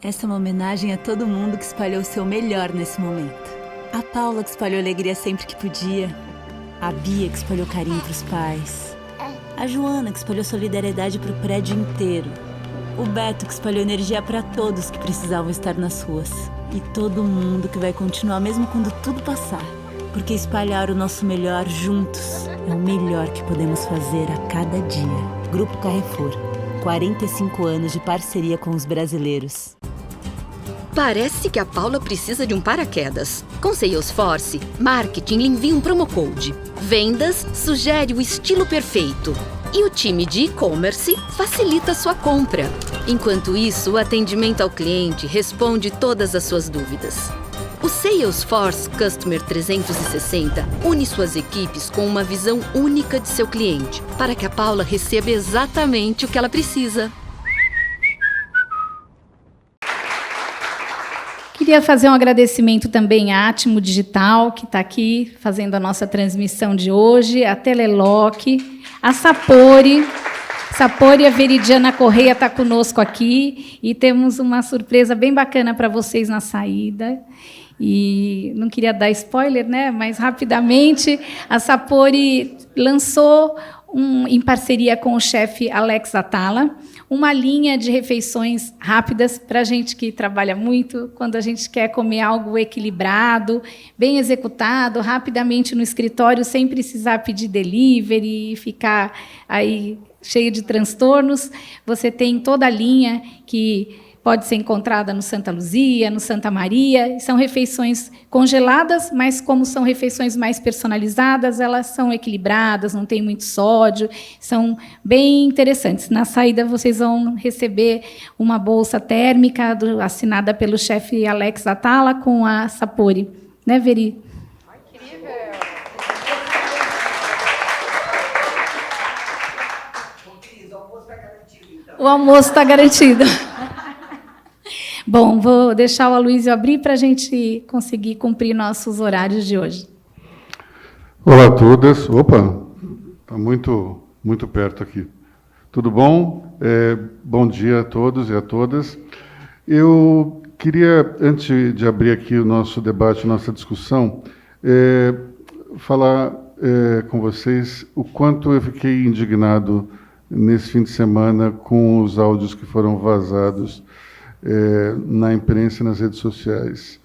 Essa é uma homenagem a todo mundo que espalhou o seu melhor nesse momento. A Paula, que espalhou alegria sempre que podia. A Bia, que espalhou carinho pros pais. A Joana, que espalhou solidariedade pro prédio inteiro. O Beto, que espalhou energia para todos que precisavam estar nas ruas. E todo mundo que vai continuar mesmo quando tudo passar. Porque espalhar o nosso melhor juntos é o melhor que podemos fazer a cada dia. Grupo Carrefour. 45 anos de parceria com os brasileiros. Parece que a Paula precisa de um paraquedas. Com Salesforce, marketing lhe envia um promo code. Vendas sugere o estilo perfeito. E o time de e-commerce facilita sua compra. Enquanto isso, o atendimento ao cliente responde todas as suas dúvidas. O Salesforce Customer 360 une suas equipes com uma visão única de seu cliente, para que a Paula receba exatamente o que ela precisa. Queria fazer um agradecimento também à Atmo Digital, que está aqui fazendo a nossa transmissão de hoje, a Teleloc, a Sapori. Sapori e a Veridiana Correia está conosco aqui e temos uma surpresa bem bacana para vocês na saída. E não queria dar spoiler, né? Mas rapidamente a Sapori lançou em parceria com o chefe Alex Atala, uma linha de refeições rápidas para a gente que trabalha muito, quando a gente quer comer algo equilibrado, bem executado, rapidamente no escritório, sem precisar pedir delivery e ficar aí cheio de transtornos. Você tem toda a linha que pode ser encontrada no Santa Luzia, no Santa Maria. São refeições congeladas, mas como são refeições mais personalizadas, elas são equilibradas, não tem muito sódio, são bem interessantes. Na saída, vocês vão receber uma bolsa térmica assinada pelo chefe Alex Atala com a Sapori. Né, Veri? Incrível! O almoço está garantido. Bom, vou deixar o Aloysio abrir para a gente conseguir cumprir nossos horários de hoje. Olá a todas. Opa, está muito perto aqui. Tudo bom? Bom dia a todos e a todas. Eu queria, antes de abrir aqui o nosso debate, nossa discussão, falar com vocês o quanto eu fiquei indignado nesse fim de semana com os áudios que foram vazados na imprensa e nas redes sociais.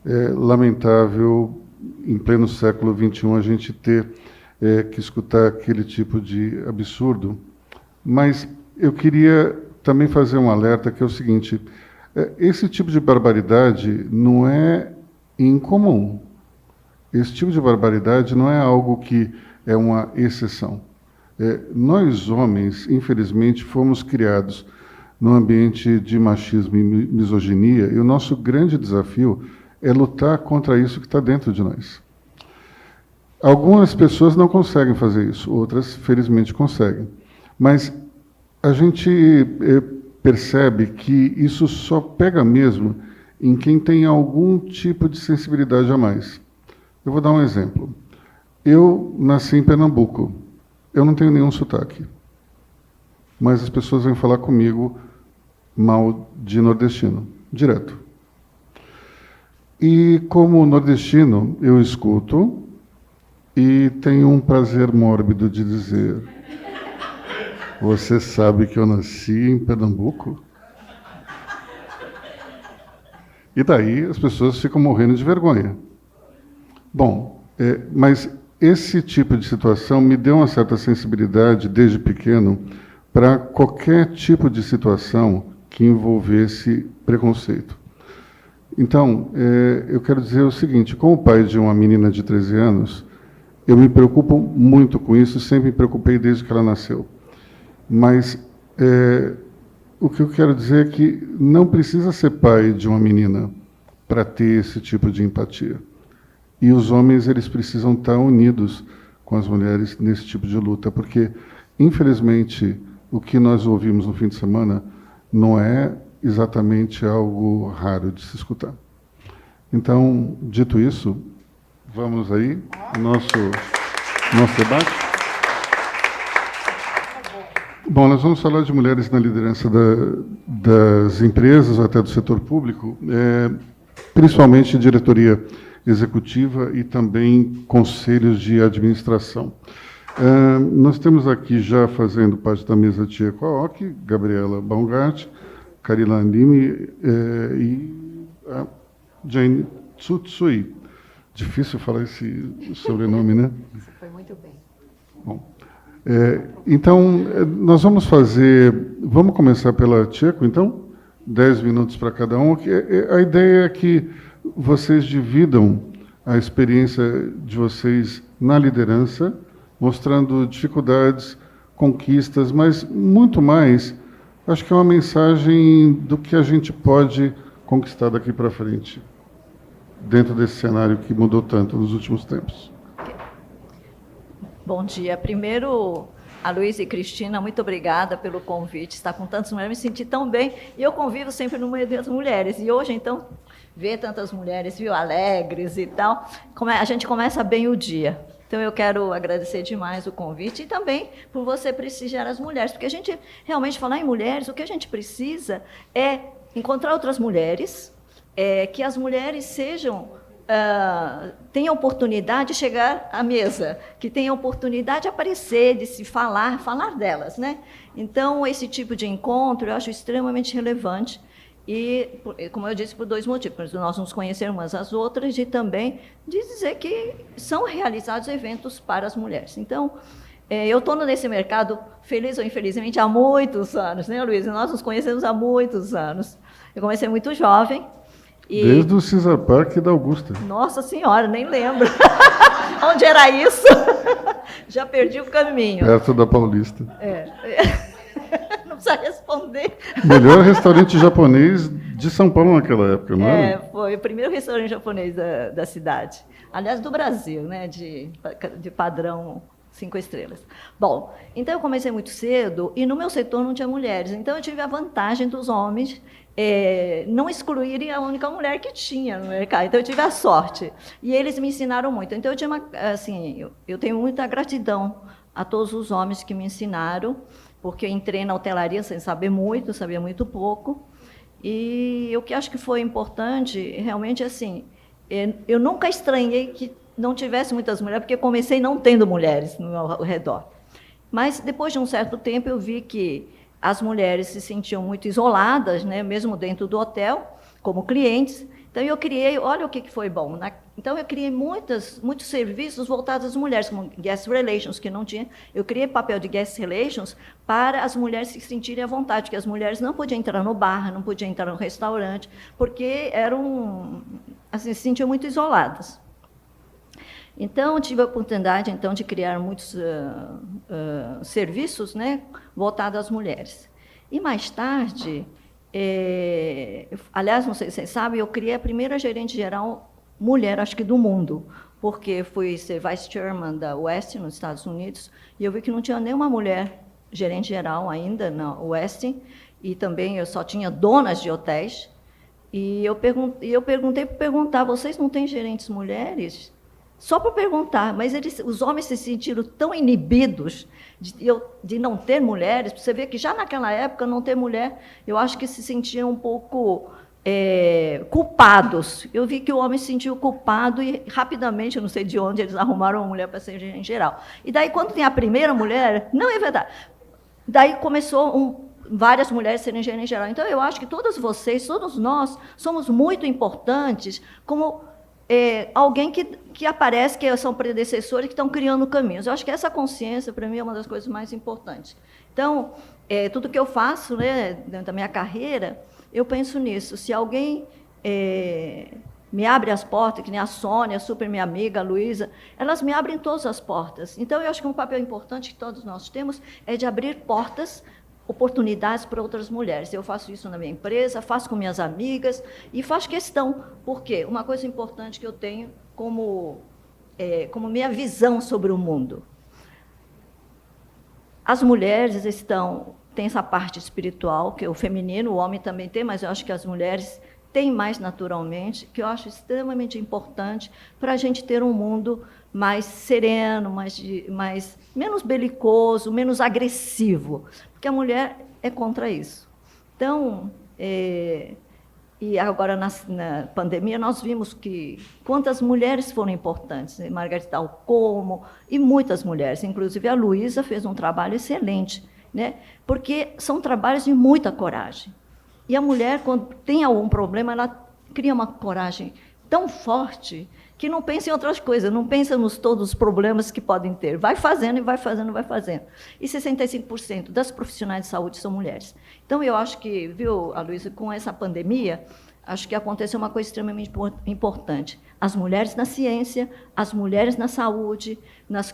É lamentável, em pleno século XXI, a gente ter que escutar aquele tipo de absurdo. Mas eu queria também fazer um alerta, que é o seguinte: esse tipo de barbaridade não é incomum. Esse tipo de barbaridade não é algo que é uma exceção. Nós, homens, infelizmente, fomos criados num ambiente de machismo e misoginia, e o nosso grande desafio é lutar contra isso que está dentro de nós. Algumas pessoas não conseguem fazer isso, outras, felizmente, conseguem. Mas a gente percebe que isso só pega mesmo em quem tem algum tipo de sensibilidade a mais. Eu vou dar um exemplo. Eu nasci em Pernambuco. Eu não tenho nenhum sotaque. Mas as pessoas vêm falar comigo mal de nordestino, direto. E como nordestino, eu escuto e tenho um prazer mórbido de dizer: você sabe que eu nasci em Pernambuco? E daí as pessoas ficam morrendo de vergonha. Bom, mas esse tipo de situação me deu uma certa sensibilidade desde pequeno para qualquer tipo de situação que envolvesse preconceito. Então, eu quero dizer o seguinte: como pai de uma menina de 13 anos, eu me preocupo muito com isso, sempre me preocupei desde que ela nasceu. Mas o que eu quero dizer é que não precisa ser pai de uma menina para ter esse tipo de empatia. E os homens, eles precisam estar unidos com as mulheres nesse tipo de luta, porque, infelizmente, o que nós ouvimos no fim de semana não é exatamente algo raro de se escutar. Então, dito isso, vamos aí ao nosso debate. Bom, nós vamos falar de mulheres na liderança das empresas, ou até do setor público, principalmente diretoria executiva e também conselhos de administração. Nós temos aqui já fazendo parte da mesa Tia Kwaok, Gabriela Baumgart, Karila Lime e a Jane Tsutsui. Difícil falar esse sobrenome, né? Foi muito bem. Bom, então, nós vamos começar pela Tcheco, então, 10 minutos para cada um. A ideia é que vocês dividam a experiência de vocês na liderança, mostrando dificuldades, conquistas, mas muito mais, acho que é uma mensagem do que a gente pode conquistar daqui para frente, dentro desse cenário que mudou tanto nos últimos tempos. Bom dia. Primeiro, a Luísa e Cristina, muito obrigada pelo convite. Estar com tantas mulheres, me senti tão bem. E eu convivo sempre no meio das mulheres. E hoje, então, ver tantas mulheres, viu, alegres e tal, a gente começa bem o dia. Então, eu quero agradecer demais o convite e também por você prestigiar as mulheres, porque a gente realmente falar em mulheres, o que a gente precisa é encontrar outras mulheres, que as mulheres tenham oportunidade de chegar à mesa, que tenham oportunidade de aparecer, de se falar delas, né? Então, esse tipo de encontro eu acho extremamente relevante. E, como eu disse, por 2 motivos. Nós nos conhecermos umas às outras e também de dizer que são realizados eventos para as mulheres. Então, eu estou nesse mercado, feliz ou infelizmente, há muitos anos, né, Luísa? Nós nos conhecemos há muitos anos. Eu comecei muito jovem. Desde o Cesar Parque da Augusta. Nossa Senhora, nem lembro. Onde era isso? Já perdi o caminho. Perto da Paulista. Não precisa responder. Melhor restaurante japonês de São Paulo naquela época, não era? Foi o primeiro restaurante japonês da cidade. Aliás, do Brasil, né? De padrão 5 estrelas. Bom, então eu comecei muito cedo e no meu setor não tinha mulheres. Então eu tive a vantagem dos homens não excluírem a única mulher que tinha no mercado. Então eu tive a sorte. E eles me ensinaram muito. Então eu tinha eu tenho muita gratidão a todos os homens que me ensinaram, porque eu entrei na hotelaria sem saber muito, sabia muito pouco. E o que acho que foi importante, realmente, eu nunca estranhei que não tivesse muitas mulheres, porque comecei não tendo mulheres no meu redor. Mas, depois de um certo tempo, eu vi que as mulheres se sentiam muito isoladas, né, mesmo dentro do hotel, como clientes. Então, eu criei, olha o que foi bom. Então, eu criei muitos serviços voltados às mulheres, como Guest Relations, que não tinha. Eu criei papel de Guest Relations para as mulheres se sentirem à vontade, porque as mulheres não podiam entrar no bar, não podiam entrar no restaurante, porque se sentiam muito isoladas. Então, tive a oportunidade de criar muitos serviços, né, voltados às mulheres. E, mais tarde, aliás, não sei se vocês sabem, eu criei a primeira gerente-geral mulher, acho que do mundo, porque fui ser vice-chairman da Westin, nos Estados Unidos, e eu vi que não tinha nenhuma mulher gerente-geral ainda na Westin, e também eu só tinha donas de hotéis. E eu perguntei para perguntar, vocês não têm gerentes mulheres? Só para perguntar, mas os homens se sentiram tão inibidos de não ter mulheres. Você vê que já naquela época, não ter mulher, eu acho que se sentiam um pouco culpados. Eu vi que o homem se sentiu culpado e, rapidamente, eu não sei de onde, eles arrumaram uma mulher para ser gerente geral. E daí, quando tem a primeira mulher, não é verdade. Daí começou várias mulheres serem gerente geral. Então, eu acho que todas vocês, todos nós, somos muito importantes como alguém que aparece, que são predecessores, que estão criando caminhos. Eu acho que essa consciência, para mim, é uma das coisas mais importantes. Então, tudo que eu faço, né, dentro da minha carreira, eu penso nisso. Se alguém me abre as portas, que nem a Sônia, super minha amiga, a Luísa, elas me abrem todas as portas. Então, eu acho que um papel importante que todos nós temos é de abrir portas, oportunidades para outras mulheres. Eu faço isso na minha empresa, faço com minhas amigas e faço questão. Por quê? Uma coisa importante que eu tenho como minha visão sobre o mundo. As mulheres têm essa parte espiritual, que é o feminino, o homem também tem, mas eu acho que as mulheres têm mais naturalmente, que eu acho extremamente importante para a gente ter um mundo mais sereno, menos belicoso, menos agressivo, porque a mulher é contra isso. Então, e agora na pandemia nós vimos que quantas mulheres foram importantes, né? Margarita Alcomo e muitas mulheres, inclusive a Luísa fez um trabalho excelente, né? Porque são trabalhos de muita coragem. E a mulher, quando tem algum problema, ela cria uma coragem tão forte que não pensa em outras coisas, não pensa nos todos os problemas que podem ter. Vai fazendo e vai fazendo, vai fazendo. E 65% das profissionais de saúde são mulheres. Então, eu acho que, viu, Aloysio, com essa pandemia, acho que aconteceu uma coisa extremamente importante. As mulheres na ciência, as mulheres na saúde,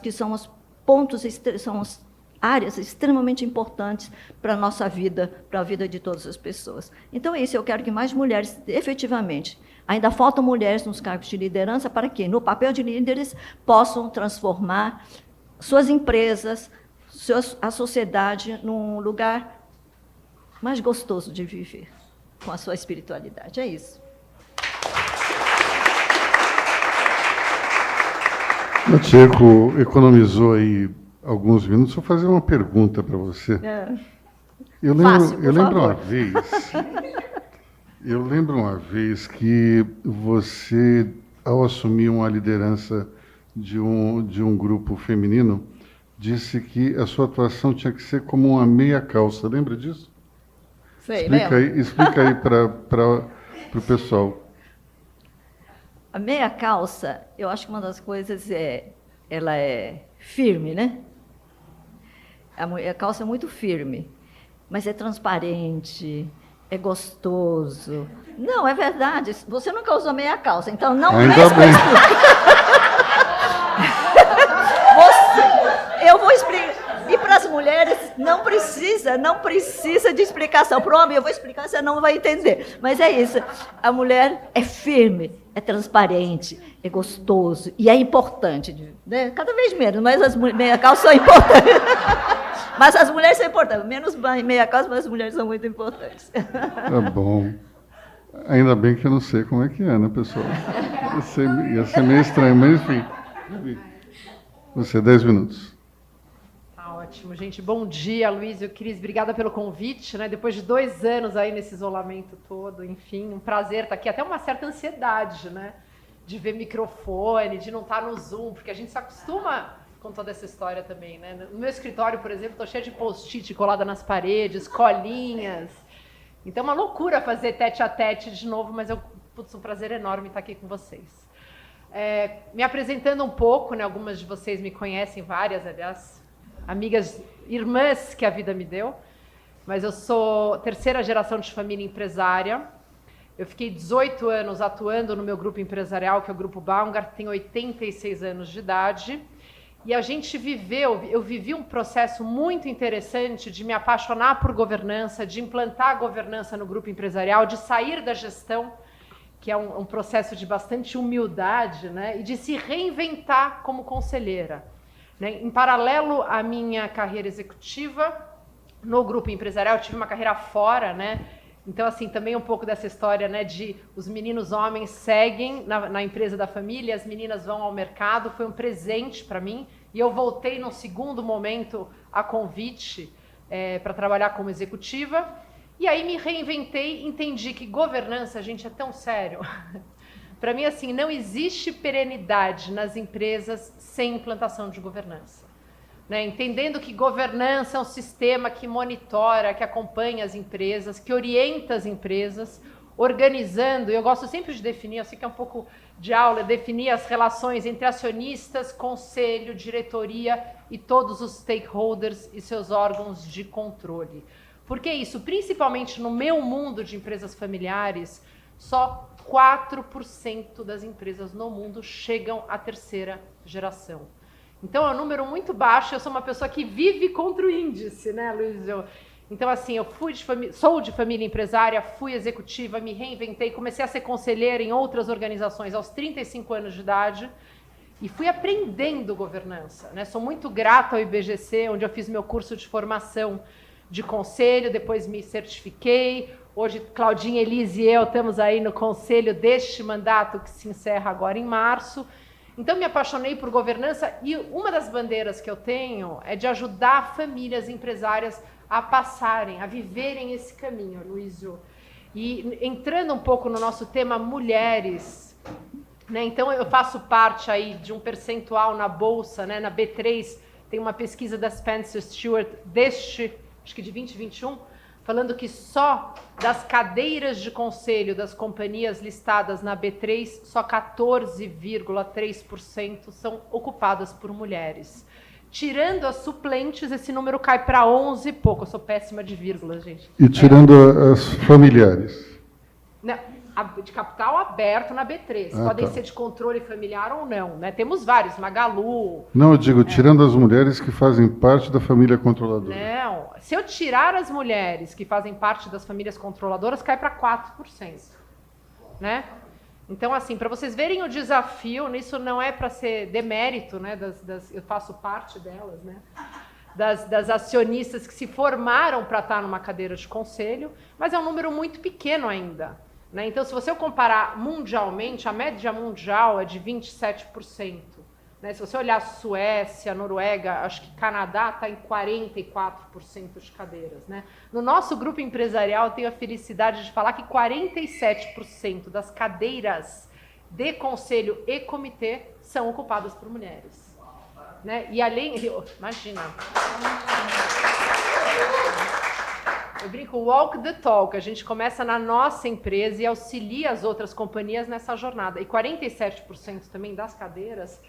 que são os pontos, são as áreas extremamente importantes para a nossa vida, para a vida de todas as pessoas. Então, é isso, eu quero que mais mulheres, efetivamente, ainda faltam mulheres nos cargos de liderança para que, no papel de líderes, possam transformar suas empresas, a sociedade num lugar mais gostoso de viver, com a sua espiritualidade. É isso. O Tcheco economizou aí alguns minutos. Vou fazer uma pergunta para você. Eu lembro uma vez que você, ao assumir uma liderança de um grupo feminino, disse que a sua atuação tinha que ser como uma meia calça. Lembra disso? Sei, explica aí para o pessoal. A meia calça, eu acho que uma das coisas ela é firme, né? A calça é muito firme, mas é transparente, é gostoso. Não, é verdade. Você nunca usou meia calça, então não Ainda mesmo. bem. Eu vou explicar. E para as mulheres não precisa de explicação. Para o homem eu vou explicar, você não vai entender. Mas é isso. A mulher é firme, é transparente, é gostoso e é importante, né? Cada vez menos, mas as meia calça são importantes. Mas as mulheres são importantes. Menos meia calça, mas as mulheres são muito importantes. Tá bom. Ainda bem que eu não sei como é que é, né, pessoal? Ia ser meio estranho, mas enfim. Você, 10 minutos. Tá ótimo, gente. Bom dia, Luiz e Cris. Obrigada pelo convite, né? Depois de 2 anos aí nesse isolamento todo, enfim, um prazer estar aqui. Até uma certa ansiedade, né? De ver microfone, de não estar no Zoom, porque a gente se acostuma com toda essa história também, né? No meu escritório, por exemplo, estou cheia de post-it colada nas paredes, colinhas. Então é uma loucura fazer tete-a-tete de novo, mas um prazer enorme estar aqui com vocês. Me apresentando um pouco, né? Algumas de vocês me conhecem, várias, aliás, amigas, irmãs que a vida me deu, mas eu sou 3ª geração de família empresária. Eu fiquei 18 anos atuando no meu grupo empresarial, que é o Grupo Baumgart, tem 86 anos de idade. E a gente eu vivi um processo muito interessante de me apaixonar por governança, de implantar a governança no grupo empresarial, de sair da gestão, que é um processo de bastante humildade, né? E de se reinventar como conselheira, né? Em paralelo à minha carreira executiva no grupo empresarial, eu tive uma carreira fora, né? Então, assim, também um pouco dessa história, né, de os meninos homens seguem na empresa da família, as meninas vão ao mercado, foi um presente para mim. E eu voltei num segundo momento a convite para trabalhar como executiva. E aí me reinventei, entendi que governança, gente, é tão sério. Para mim, assim, não existe perenidade nas empresas sem implantação de governança. Né? Entendendo que governança é um sistema que monitora, que acompanha as empresas, que orienta as empresas, organizando, eu gosto sempre de definir, eu sei que é um pouco de aula, definir as relações entre acionistas, conselho, diretoria e todos os stakeholders e seus órgãos de controle. Por que isso? Principalmente no meu mundo de empresas familiares, só 4% das empresas no mundo chegam à 3ª geração. Então é um número muito baixo, eu sou uma pessoa que vive contra o índice, né, Luiz? Então, assim, eu sou de família empresária, fui executiva, me reinventei, comecei a ser conselheira em outras organizações aos 35 anos de idade e fui aprendendo governança, né? Sou muito grata ao IBGC, onde eu fiz meu curso de formação de conselho, depois me certifiquei. Hoje, Claudinha, Elise e eu estamos aí no conselho deste mandato que se encerra agora em março. Então, me apaixonei por governança e uma das bandeiras que eu tenho é de ajudar famílias empresárias a passarem, a viverem esse caminho, Luísio. E entrando um pouco no nosso tema mulheres, né? Então, eu faço parte aí de um percentual na Bolsa, né? Na B3, tem uma pesquisa da Spencer Stuart acho que de 2021, falando que só das cadeiras de conselho das companhias listadas na B3, só 14,3% são ocupadas por mulheres. Tirando as suplentes, esse número cai para 11 e pouco. Eu sou péssima de vírgula, gente. E tirando as familiares? Não, de capital aberto na B3. Podem ser de controle familiar ou não, né? Temos vários, Magalu. Não, eu digo, tirando as mulheres que fazem parte da família controladora. Não, se eu tirar as mulheres que fazem parte das famílias controladoras, cai para 4%, né? Então, assim, para vocês verem o desafio, isso não é para ser demérito, né? Eu faço parte delas, né? Das acionistas que se formaram para estar numa cadeira de conselho, mas é um número muito pequeno ainda, né? Então, se você comparar mundialmente, a média mundial é de 27%. Né? Se você olhar a Suécia, a Noruega, acho que Canadá está em 44% de cadeiras. Né? No nosso grupo empresarial, eu tenho a felicidade de falar que 47% das cadeiras de conselho e comitê são ocupadas por mulheres. Né? E além... Imagina... Eu brinco, walk the talk, a gente começa na nossa empresa e auxilia as outras companhias nessa jornada. E 47% também das cadeiras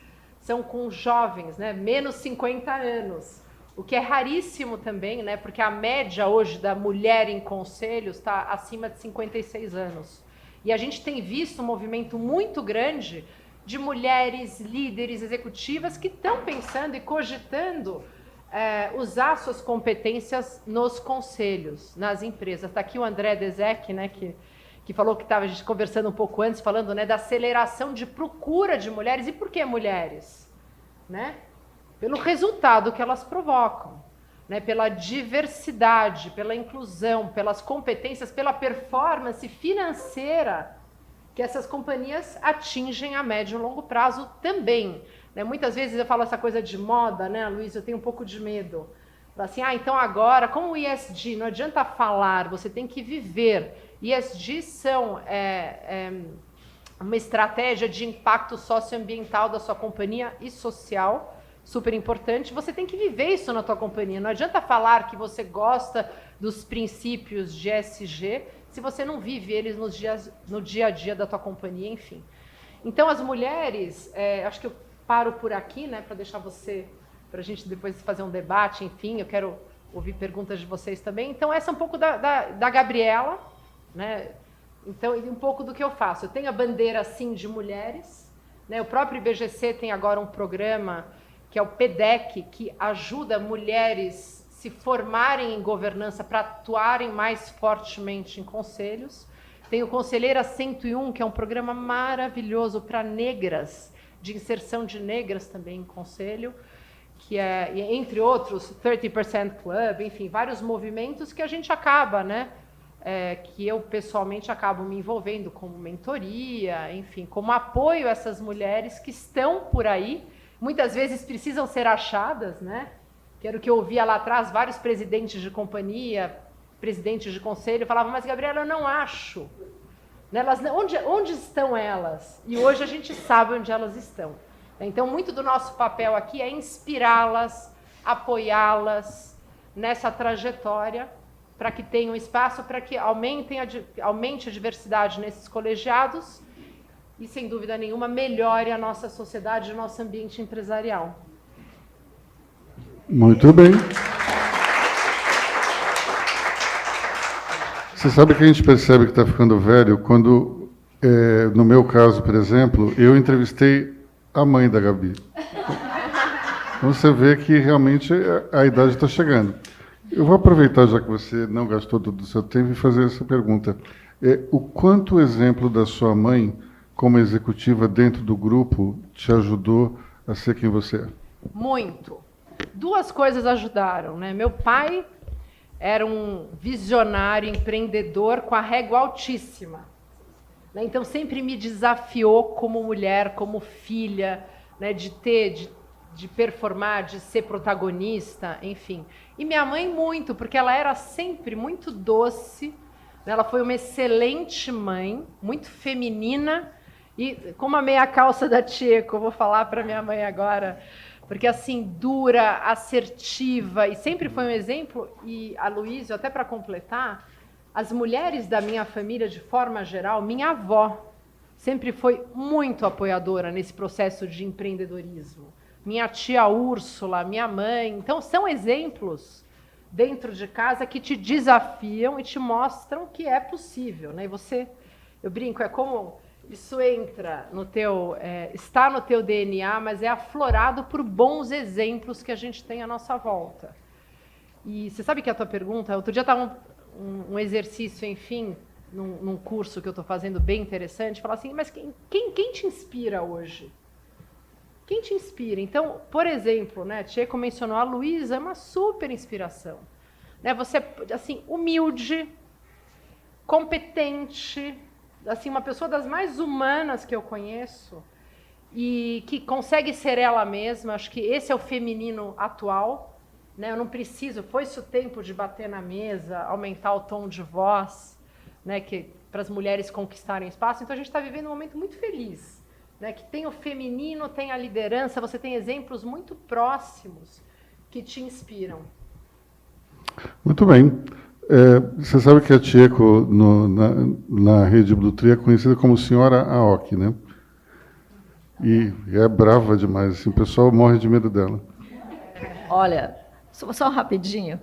são com jovens, né, menos 50 anos, o que é raríssimo também, né, porque a média hoje da mulher em conselhos está acima de 56 anos. E a gente tem visto um movimento muito grande de mulheres líderes executivas que estão pensando e cogitando usar suas competências nos conselhos, nas empresas. Está aqui o André Dezek, né, que falou que estava a gente conversando um pouco antes, falando, né, da aceleração de procura de mulheres. E por que mulheres? Né? Pelo resultado que elas provocam, né, pela diversidade, pela inclusão, pelas competências, pela performance financeira que essas companhias atingem a médio e longo prazo também. Né? Muitas vezes eu falo essa coisa de moda, né, Luiz? Eu tenho um pouco de medo. Falo assim, então agora, como o ESG, não adianta falar, você tem que viver. ESG são uma estratégia de impacto socioambiental da sua companhia e social, super importante. Você tem que viver isso na tua companhia. Não adianta falar que você gosta dos princípios de ESG se você não vive eles no dia a dia da tua companhia, enfim. Então, as mulheres, acho que eu paro por aqui, né, para deixar para a gente depois fazer um debate, enfim, eu quero ouvir perguntas de vocês também. Então, essa é um pouco da Gabriela, né, então, e um pouco do que eu faço. Eu tenho a bandeira, sim, de mulheres, né, o próprio IBGC tem agora um programa, que é o PDEC, que ajuda mulheres se formarem em governança para atuarem mais fortemente em conselhos. Tem o Conselheira 101, que é um programa maravilhoso para negras, de inserção de negras também em conselho, que é, entre outros, 30% Club, enfim, vários movimentos que a gente acaba, né, que eu pessoalmente acabo me envolvendo como mentoria, enfim, como apoio a essas mulheres que estão por aí, muitas vezes precisam ser achadas, né, que era o que eu ouvia lá atrás, vários presidentes de companhia, presidentes de conselho, falavam, mas Gabriela, eu não acho. Onde estão elas? E hoje a gente sabe onde elas estão. Então, muito do nosso papel aqui é inspirá-las, apoiá-las nessa trajetória, para que tenham espaço, para que aumente a diversidade nesses colegiados e, sem dúvida nenhuma, melhore a nossa sociedade, o nosso ambiente empresarial. Muito bem. Você sabe que a gente percebe que está ficando velho quando, no meu caso, por exemplo, eu entrevistei a mãe da Gabi. Então você vê que realmente a idade está chegando. Eu vou aproveitar, já que você não gastou todo o seu tempo, e fazer essa pergunta. O quanto o exemplo da sua mãe, como executiva dentro do grupo, te ajudou a ser quem você é? Muito. Duas coisas ajudaram, né? Meu pai era um visionário, empreendedor com a régua altíssima, né? Então sempre me desafiou como mulher, como filha, né, de performar, de ser protagonista, enfim. E minha mãe muito, porque ela era sempre muito doce, né? Ela foi uma excelente mãe, muito feminina, e com uma meia calça da Tcheco, eu vou falar para minha mãe agora, porque assim, dura, assertiva, e sempre foi um exemplo. E a Luísa, até para completar, as mulheres da minha família, de forma geral, minha avó sempre foi muito apoiadora nesse processo de empreendedorismo. Minha tia Úrsula, minha mãe. Então, são exemplos dentro de casa que te desafiam e te mostram que é possível, né? E você, eu brinco, é como isso entra no teu, está no teu DNA, mas é aflorado por bons exemplos que a gente tem à nossa volta. E você sabe que a tua pergunta, outro dia estava um exercício, enfim, num curso que eu estou fazendo bem interessante, falar assim, mas quem te inspira hoje? Quem te inspira? Então, por exemplo, né, Tcheco mencionou a Luísa, é uma super inspiração. Né, você, assim, humilde, competente, assim, uma pessoa das mais humanas que eu conheço e que consegue ser ela mesma. Acho que esse é o feminino atual. Né? Eu não preciso, foi-se o tempo de bater na mesa, aumentar o tom de voz, né, para as mulheres conquistarem espaço. Então, a gente está vivendo um momento muito feliz. Né, que tem o feminino, tem a liderança, você tem exemplos muito próximos que te inspiram. Muito bem. Você sabe que a Tcheco, na rede Blue Tree, é conhecida como Senhora Aoki, né? E é brava demais, assim, o pessoal morre de medo dela. Olha, só rapidinho.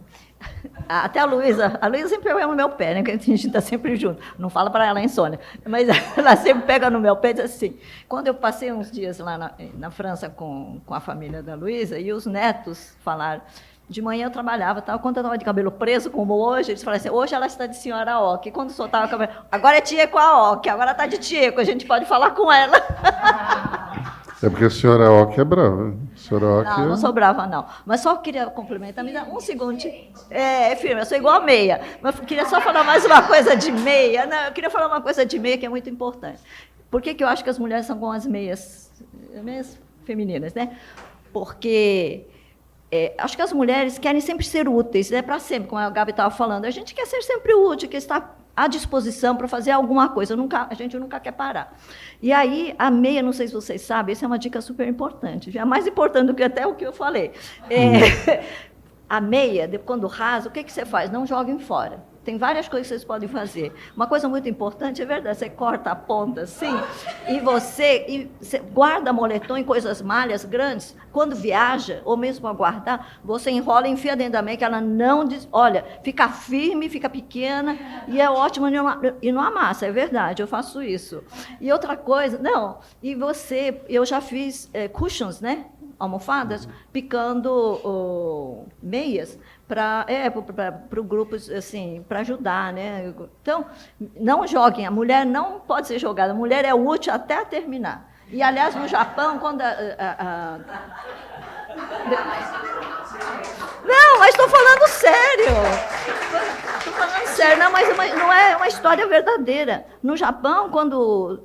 Até a Luísa sempre pega no meu pé, né? Que a gente está sempre junto. Não fala para ela, hein, Sônia? Mas ela sempre pega no meu pé e diz assim. Quando eu passei uns dias lá na França com a família da Luísa, e os netos falaram, de manhã eu trabalhava, quando eu estava de cabelo preso, como hoje, eles falaram assim, hoje ela está de senhora Aoki. Quando soltava o cabelo, agora é Tcheco Aoki, agora está de Tcheco, a gente pode falar com ela. É porque a senhora Aoki é brava. Não sou brava, não. Mas só queria complementar, me dá um segundo. Firme, eu sou igual a meia. Mas queria só falar mais uma coisa de meia. Não, eu queria falar uma coisa de meia que é muito importante. Por que eu acho que as mulheres são com as meias femininas, né? Porque acho que as mulheres querem sempre ser úteis, né? Para sempre, como a Gabi estava falando. A gente quer ser sempre útil, quer estar à disposição para fazer alguma coisa. A gente nunca quer parar. E aí, a meia, não sei se vocês sabem, essa é uma dica super importante. É mais importante do que até o que eu falei. A meia, quando rasa, o que você faz? Não joguem fora. Tem várias coisas que vocês podem fazer. Uma coisa muito importante, é verdade, você corta a ponta assim, e você guarda moletom em coisas malhas grandes. Quando viaja, ou mesmo para guardar, você enrola e enfia dentro da meia, que ela não... Olha, fica firme, fica pequena, e é ótimo e não amassa, é verdade, eu faço isso. E outra coisa, eu já fiz cushions, né? Almofadas, picando meias para grupos, assim, para ajudar, né? Então, não joguem, a mulher não pode ser jogada, a mulher é útil até terminar. E, aliás, no Japão, quando Não, mas estou falando sério. Estou falando sério, não, mas não é uma história verdadeira. No Japão, quando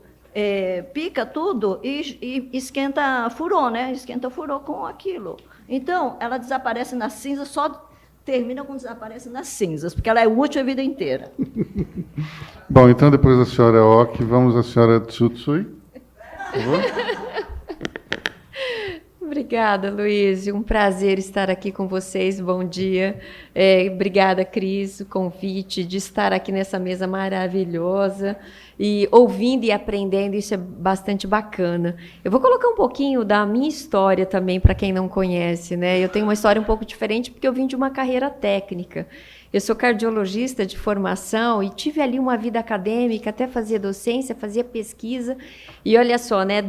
pica tudo e esquenta furô, né? Esquenta furô com aquilo. Então, ela desaparece nas cinzas, só termina quando desaparece nas cinzas, porque ela é útil a vida inteira. Bom, então, depois da senhora Aoki, vamos à senhora Tsutsui. Por favor. Obrigada, Luiz. Um prazer estar aqui com vocês. Bom dia. Obrigada, Cris, o convite de estar aqui nessa mesa maravilhosa e ouvindo e aprendendo. Isso é bastante bacana. Eu vou colocar um pouquinho da minha história também para quem não conhece, né? Eu tenho uma história um pouco diferente porque eu vim de uma carreira técnica. Eu sou cardiologista de formação e tive ali uma vida acadêmica, até fazia docência, fazia pesquisa. E olha só, né?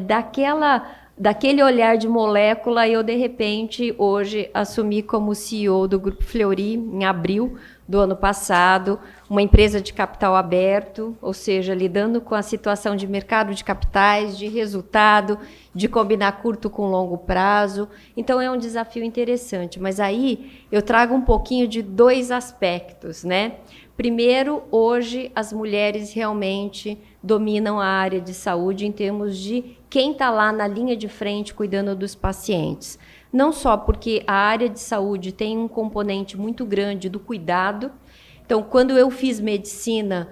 Daquele olhar de molécula, eu, de repente, hoje, assumi como CEO do Grupo Fleury, em abril do ano passado, uma empresa de capital aberto, ou seja, lidando com a situação de mercado de capitais, de resultado, de combinar curto com longo prazo. Então, é um desafio interessante. Mas aí eu trago um pouquinho de 2 aspectos, né? Primeiro, hoje as mulheres realmente dominam a área de saúde em termos de quem está lá na linha de frente cuidando dos pacientes. Não só porque a área de saúde tem um componente muito grande do cuidado. Então, quando eu fiz medicina,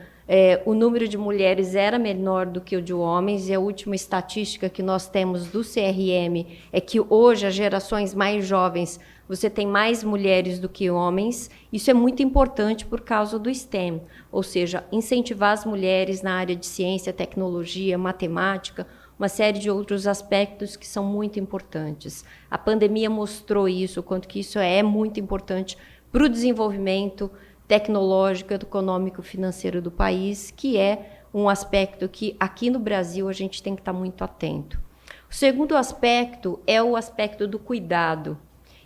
o número de mulheres era menor do que o de homens, e a última estatística que nós temos do CRM é que hoje, as gerações mais jovens, você tem mais mulheres do que homens. Isso é muito importante por causa do STEM, ou seja, incentivar as mulheres na área de ciência, tecnologia, matemática, uma série de outros aspectos que são muito importantes. A pandemia mostrou isso, o quanto que isso é muito importante para o desenvolvimento tecnológico, econômico, financeiro do país, que é um aspecto que aqui no Brasil a gente tem que estar muito atento. O segundo aspecto é o aspecto do cuidado.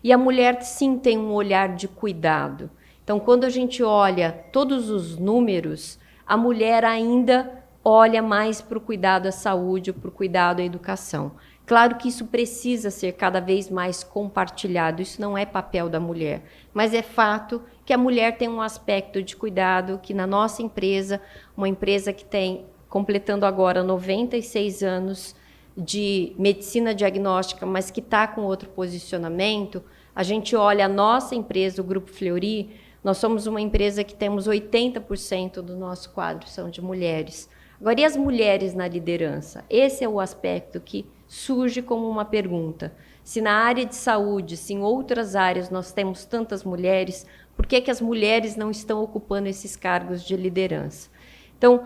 E a mulher, sim, tem um olhar de cuidado. Então, quando a gente olha todos os números, a mulher ainda olha mais para o cuidado à saúde, para o cuidado à educação. Claro que isso precisa ser cada vez mais compartilhado, isso não é papel da mulher, mas é fato que a mulher tem um aspecto de cuidado que na nossa empresa, uma empresa que tem, completando agora 96 anos de medicina diagnóstica, mas que está com outro posicionamento, a gente olha a nossa empresa, o Grupo Fleury, nós somos uma empresa que temos 80% do nosso quadro são de mulheres. Agora, e as mulheres na liderança? Esse é o aspecto que surge como uma pergunta. Se na área de saúde, se em outras áreas nós temos tantas mulheres, por que as mulheres não estão ocupando esses cargos de liderança? Então,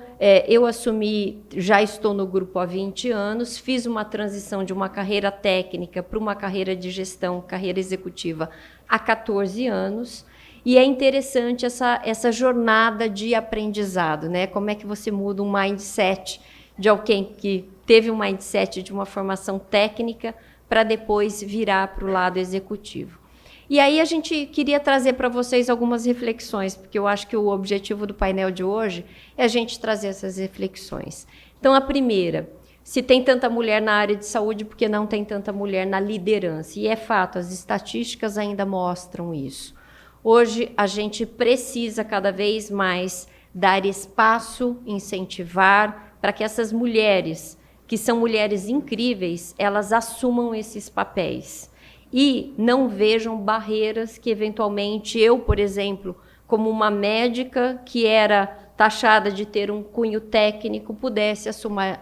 eu assumi, já estou no grupo há 20 anos, fiz uma transição de uma carreira técnica para uma carreira de gestão, carreira executiva, há 14 anos. E é interessante essa jornada de aprendizado, né? Como é que você muda um mindset de alguém que teve um mindset de uma formação técnica para depois virar para o lado executivo. E aí a gente queria trazer para vocês algumas reflexões, porque eu acho que o objetivo do painel de hoje é a gente trazer essas reflexões. Então, a primeira, se tem tanta mulher na área de saúde, por que não tem tanta mulher na liderança? E é fato, as estatísticas ainda mostram isso. Hoje, a gente precisa cada vez mais dar espaço, incentivar, para que essas mulheres, que são mulheres incríveis, elas assumam esses papéis. E não vejam barreiras que, eventualmente, eu, por exemplo, como uma médica que era taxada de ter um cunho técnico, pudesse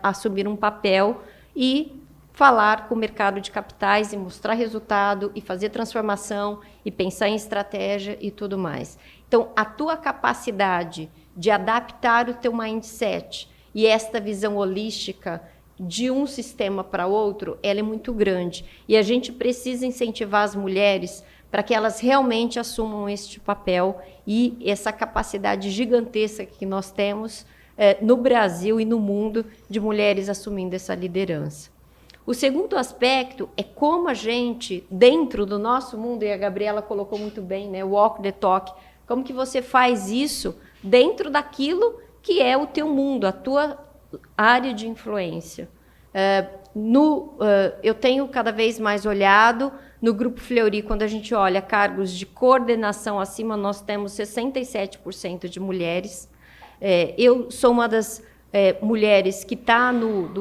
assumir um papel e falar com o mercado de capitais e mostrar resultado e fazer transformação e pensar em estratégia e tudo mais. Então, a tua capacidade de adaptar o teu mindset e esta visão holística de um sistema para outro, ela é muito grande. E a gente precisa incentivar as mulheres para que elas realmente assumam este papel e essa capacidade gigantesca que nós temos no Brasil e no mundo de mulheres assumindo essa liderança. O segundo aspecto é como a gente, dentro do nosso mundo, e a Gabriela colocou muito bem, né, walk the talk, como que você faz isso dentro daquilo que é o teu mundo, a tua área de influência. Eu tenho cada vez mais olhado no Grupo Fleury, quando a gente olha cargos de coordenação acima, nós temos 67% de mulheres. Eu sou uma das mulheres que está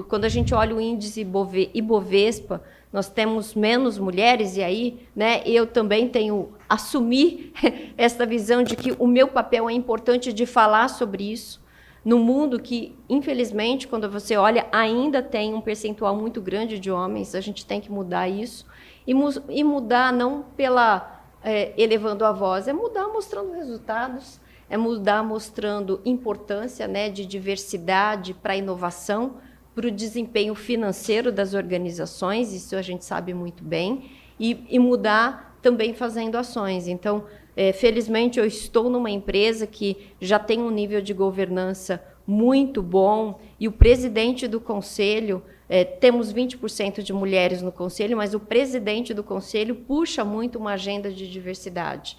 quando a gente olha o índice Ibovespa, nós temos menos mulheres, e aí, né, eu também tenho assumir essa visão de que o meu papel é importante de falar sobre isso, no mundo que, infelizmente, quando você olha, ainda tem um percentual muito grande de homens, a gente tem que mudar isso, e mudar não elevando a voz, é mudar mostrando resultados, é mudar mostrando importância, né, de diversidade para a inovação, para o desempenho financeiro das organizações, isso a gente sabe muito bem, e mudar também fazendo ações. Então, felizmente, eu estou numa empresa que já tem um nível de governança muito bom, e o presidente do conselho, temos 20% de mulheres no conselho, mas o presidente do conselho puxa muito uma agenda de diversidade.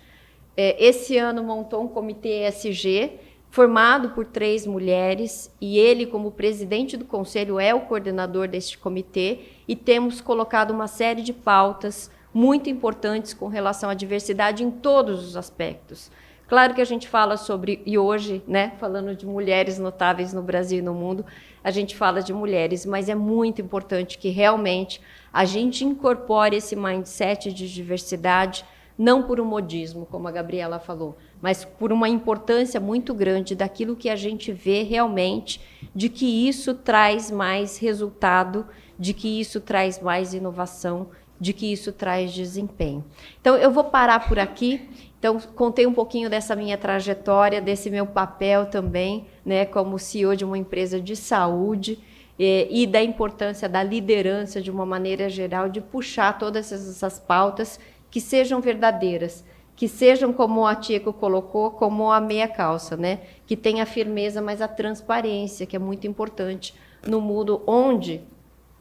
esse ano montou um comitê ESG, formado por 3 mulheres, e ele, como presidente do conselho, é o coordenador deste comitê, e temos colocado uma série de pautas muito importantes com relação à diversidade em todos os aspectos. Claro que a gente fala sobre, e hoje, né, falando de mulheres notáveis no Brasil e no mundo, a gente fala de mulheres, mas é muito importante que realmente a gente incorpore esse mindset de diversidade, não por um modismo, como a Gabriela falou, mas por uma importância muito grande daquilo que a gente vê realmente, de que isso traz mais resultado, de que isso traz mais inovação, de que isso traz desempenho. Então, eu vou parar por aqui. Então, contei um pouquinho dessa minha trajetória, desse meu papel também, né, como CEO de uma empresa de saúde, e da importância da liderança, de uma maneira geral, de puxar todas essas pautas que sejam verdadeiras, que sejam, como a Tieco colocou, como a meia calça, né? Que tenha firmeza, mas a transparência, que é muito importante no mundo onde,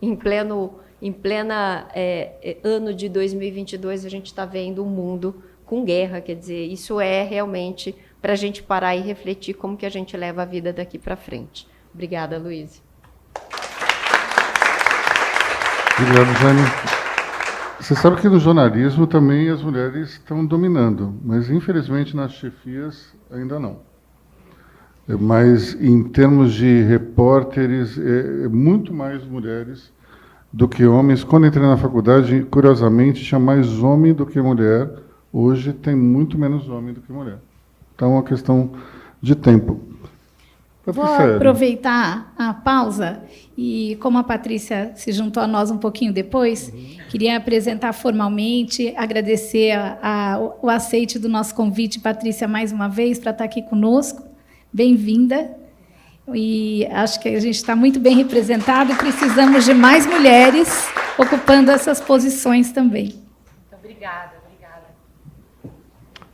em plena ano de 2022, a gente está vendo um mundo com guerra. Quer dizer, isso é realmente para a gente parar e refletir como que a gente leva a vida daqui para frente. Obrigada, Luísa. Obrigado, Jane. Você sabe que no jornalismo também as mulheres estão dominando, mas infelizmente nas chefias ainda não. Mas em termos de repórteres, muito mais mulheres do que homens. Quando entrei na faculdade, curiosamente, tinha mais homem do que mulher. Hoje tem muito menos homem do que mulher. Então é uma questão de tempo. Vou aproveitar a pausa e, como a Patrícia se juntou a nós um pouquinho depois, queria apresentar formalmente, agradecer o aceite do nosso convite, Patrícia, mais uma vez, para estar aqui conosco. Bem-vinda. E acho que a gente está muito bem representado e precisamos de mais mulheres ocupando essas posições também. Muito obrigada, obrigada.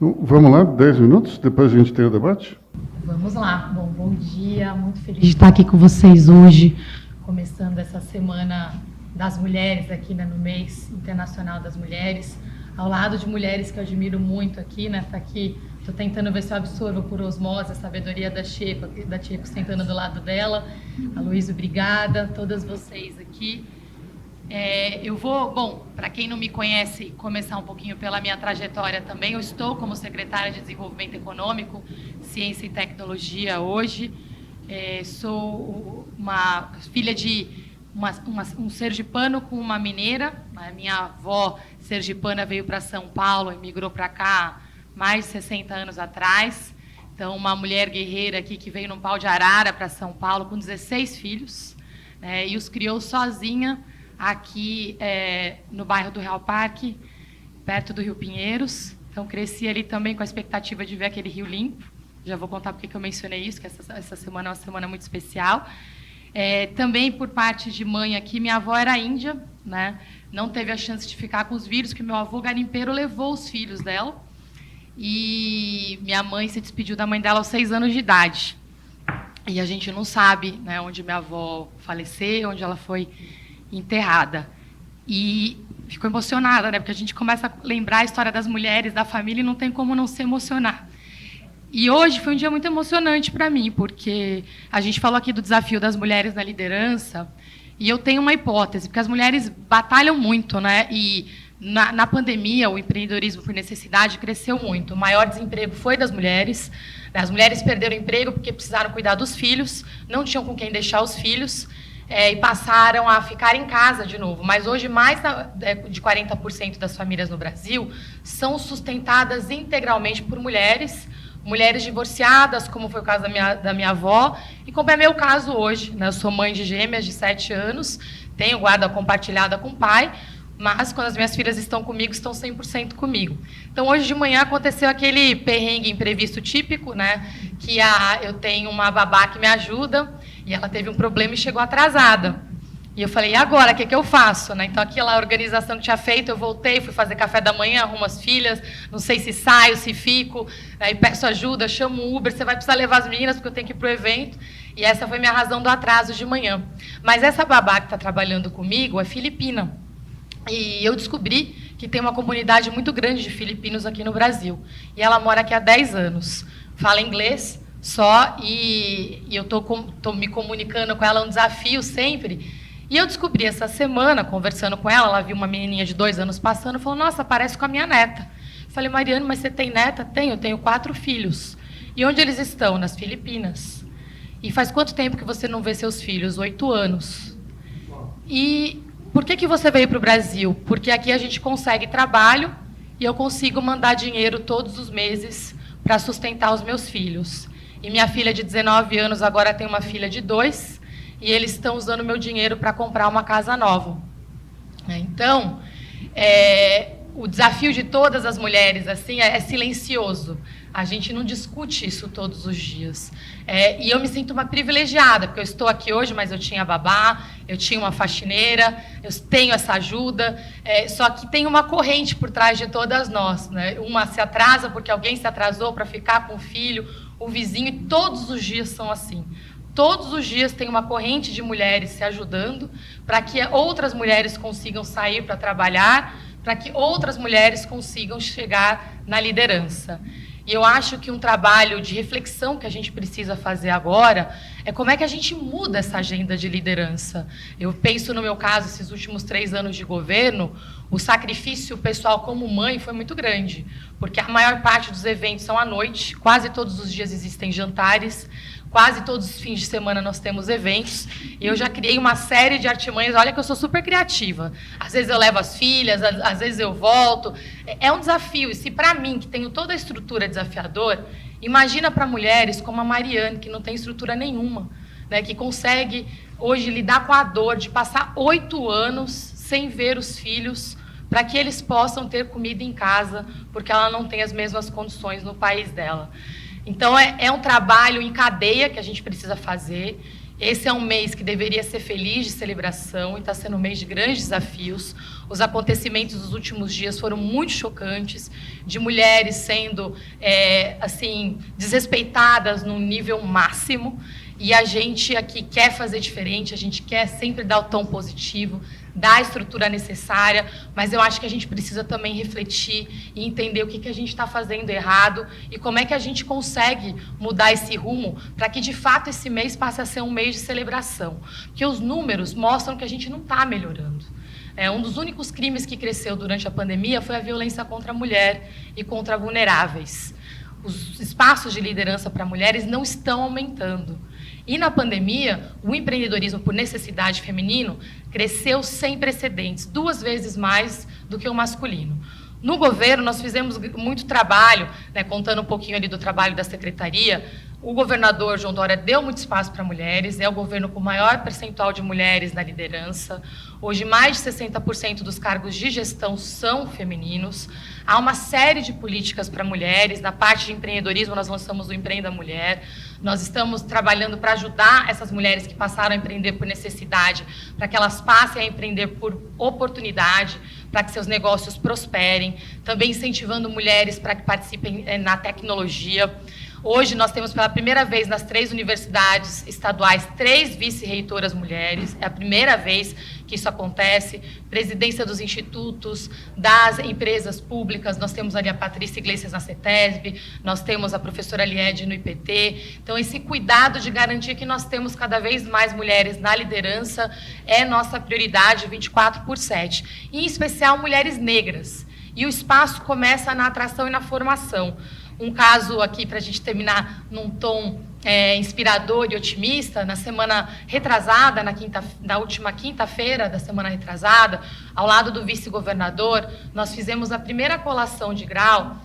Vamos lá, 10 minutos, depois a gente tem o debate? Vamos lá. Bom dia, muito feliz de estar aqui com vocês hoje, começando essa Semana das Mulheres aqui, né, no mês internacional das mulheres, ao lado de mulheres que eu admiro muito aqui, né, tá aqui, estou tentando ver se eu absorvo por osmose a sabedoria da Tieco sentando do lado dela, a Luísa, obrigada, todas vocês aqui. Eu vou, para quem não me conhece, começar um pouquinho pela minha trajetória também. Eu estou como secretária de Desenvolvimento Econômico, Ciência e Tecnologia hoje. Sou uma filha de um sergipano com uma mineira. A minha avó sergipana veio para São Paulo e migrou para cá mais de 60 anos atrás. Então, uma mulher guerreira aqui que veio num pau de arara para São Paulo com 16 filhos, e os criou sozinha aqui no bairro do Real Parque, perto do Rio Pinheiros. Então, cresci ali também com a expectativa de ver aquele rio limpo. Já vou contar porque que eu mencionei isso, que essa semana é uma semana muito especial. Também, por parte de mãe aqui, minha avó era índia, né? Não teve a chance de ficar com os filhos, porque meu avô garimpeiro levou os filhos dela. E minha mãe se despediu da mãe dela aos 6 anos de idade. E a gente não sabe, né, onde minha avó faleceu, onde ela foi enterrada. E ficou emocionada, né, porque a gente começa a lembrar a história das mulheres, da família, e não tem como não se emocionar. E hoje foi um dia muito emocionante para mim, porque a gente falou aqui do desafio das mulheres na liderança, e eu tenho uma hipótese, porque as mulheres batalham muito, né, e na pandemia, o empreendedorismo por necessidade cresceu muito. O maior desemprego foi das mulheres. As mulheres perderam emprego porque precisaram cuidar dos filhos, não tinham com quem deixar os filhos, e passaram a ficar em casa de novo. Mas hoje, mais de 40% das famílias no Brasil são sustentadas integralmente por mulheres divorciadas, como foi o caso da minha avó, e como é meu caso hoje, né? Eu sou mãe de gêmeas de 7 anos, tenho guarda compartilhada com o pai, mas quando as minhas filhas estão comigo, estão 100% comigo. Então, hoje de manhã aconteceu aquele perrengue imprevisto típico, né? Que eu tenho uma babá que me ajuda, e ela teve um problema e chegou atrasada. E eu falei, e agora, o que eu faço? Né? Então, aquela organização que tinha feito, eu voltei, fui fazer café da manhã, arrumo as filhas, não sei se saio, se fico, aí peço ajuda, chamo o Uber, você vai precisar levar as meninas, porque eu tenho que ir para o evento. E essa foi minha razão do atraso de manhã. Mas essa babá que está trabalhando comigo é filipina. E eu descobri que tem uma comunidade muito grande de filipinos aqui no Brasil. E ela mora aqui há 10 anos. Fala inglês só, e eu tô me comunicando com ela, é um desafio sempre. E eu descobri essa semana, conversando com ela, ela viu uma menininha de 2 anos passando, falou, nossa, parece com a minha neta. Falei, Mariane, mas você tem neta? Eu tenho 4 filhos. E onde eles estão? Nas Filipinas. E faz quanto tempo que você não vê seus filhos? 8 anos. E por que você veio para o Brasil? Porque aqui a gente consegue trabalho e eu consigo mandar dinheiro todos os meses para sustentar os meus filhos. E minha filha de 19 anos agora tem uma filha de 2, e eles estão usando meu dinheiro para comprar uma casa nova. Então, o desafio de todas as mulheres assim é silencioso. A gente não discute isso todos os dias. E eu me sinto uma privilegiada, porque eu estou aqui hoje, mas eu tinha babá, eu tinha uma faxineira, eu tenho essa ajuda, só que tem uma corrente por trás de todas nós, né? Uma se atrasa porque alguém se atrasou para ficar com o filho, o vizinho, e todos os dias são assim. Todos os dias tem uma corrente de mulheres se ajudando para que outras mulheres consigam sair para trabalhar, para que outras mulheres consigam chegar na liderança. E eu acho que um trabalho de reflexão que a gente precisa fazer agora é como é que a gente muda essa agenda de liderança. Eu penso, no meu caso, esses últimos 3 anos de governo, o sacrifício pessoal como mãe foi muito grande, porque a maior parte dos eventos são à noite, quase todos os dias existem jantares, quase todos os fins de semana nós temos eventos, e eu já criei uma série de artimanhas. Olha que eu sou super criativa. Às vezes eu levo as filhas, às vezes eu volto. É um desafio, e se para mim, que tenho toda a estrutura desafiadora, imagina para mulheres como a Mariane, que não tem estrutura nenhuma, né, que consegue hoje lidar com a dor de passar 8 anos sem ver os filhos, para que eles possam ter comida em casa, porque ela não tem as mesmas condições no país dela. Então, é um trabalho em cadeia que a gente precisa fazer. Esse é um mês que deveria ser feliz de celebração e está sendo um mês de grandes desafios. Os acontecimentos dos últimos dias foram muito chocantes, de mulheres sendo assim, desrespeitadas num nível máximo. E a gente aqui quer fazer diferente, a gente quer sempre dar o tom positivo, dar a estrutura necessária, mas eu acho que a gente precisa também refletir e entender o que a gente está fazendo errado e como é que a gente consegue mudar esse rumo para que, de fato, esse mês passe a ser um mês de celebração. Porque os números mostram que a gente não está melhorando. Um dos únicos crimes que cresceu durante a pandemia foi a violência contra a mulher e contra vulneráveis. Os espaços de liderança para mulheres não estão aumentando. E na pandemia, o empreendedorismo por necessidade feminino cresceu sem precedentes, 2 vezes mais do que o masculino. No governo, nós fizemos muito trabalho, né, contando um pouquinho ali do trabalho da secretaria. O governador João Dória deu muito espaço para mulheres, é o governo com maior percentual de mulheres na liderança. Hoje, mais de 60% dos cargos de gestão são femininos. Há uma série de políticas para mulheres. Na parte de empreendedorismo, nós lançamos o Empreenda Mulher. Nós estamos trabalhando para ajudar essas mulheres que passaram a empreender por necessidade, para que elas passem a empreender por oportunidade, para que seus negócios prosperem. Também incentivando mulheres para que participem na tecnologia. Hoje, nós temos pela primeira vez nas 3 universidades estaduais 3 vice-reitoras mulheres. É a primeira vez que isso acontece. Presidência dos institutos, das empresas públicas. Nós temos ali a Patrícia Iglesias na CETESB, nós temos a professora Liede no IPT. Então, esse cuidado de garantir que nós temos cada vez mais mulheres na liderança é nossa prioridade 24/7. E, em especial, mulheres negras. E o espaço começa na atração e na formação. Um caso aqui, para a gente terminar num tom inspirador e otimista, na semana retrasada, na última quinta-feira da semana retrasada, ao lado do vice-governador, nós fizemos a primeira colação de grau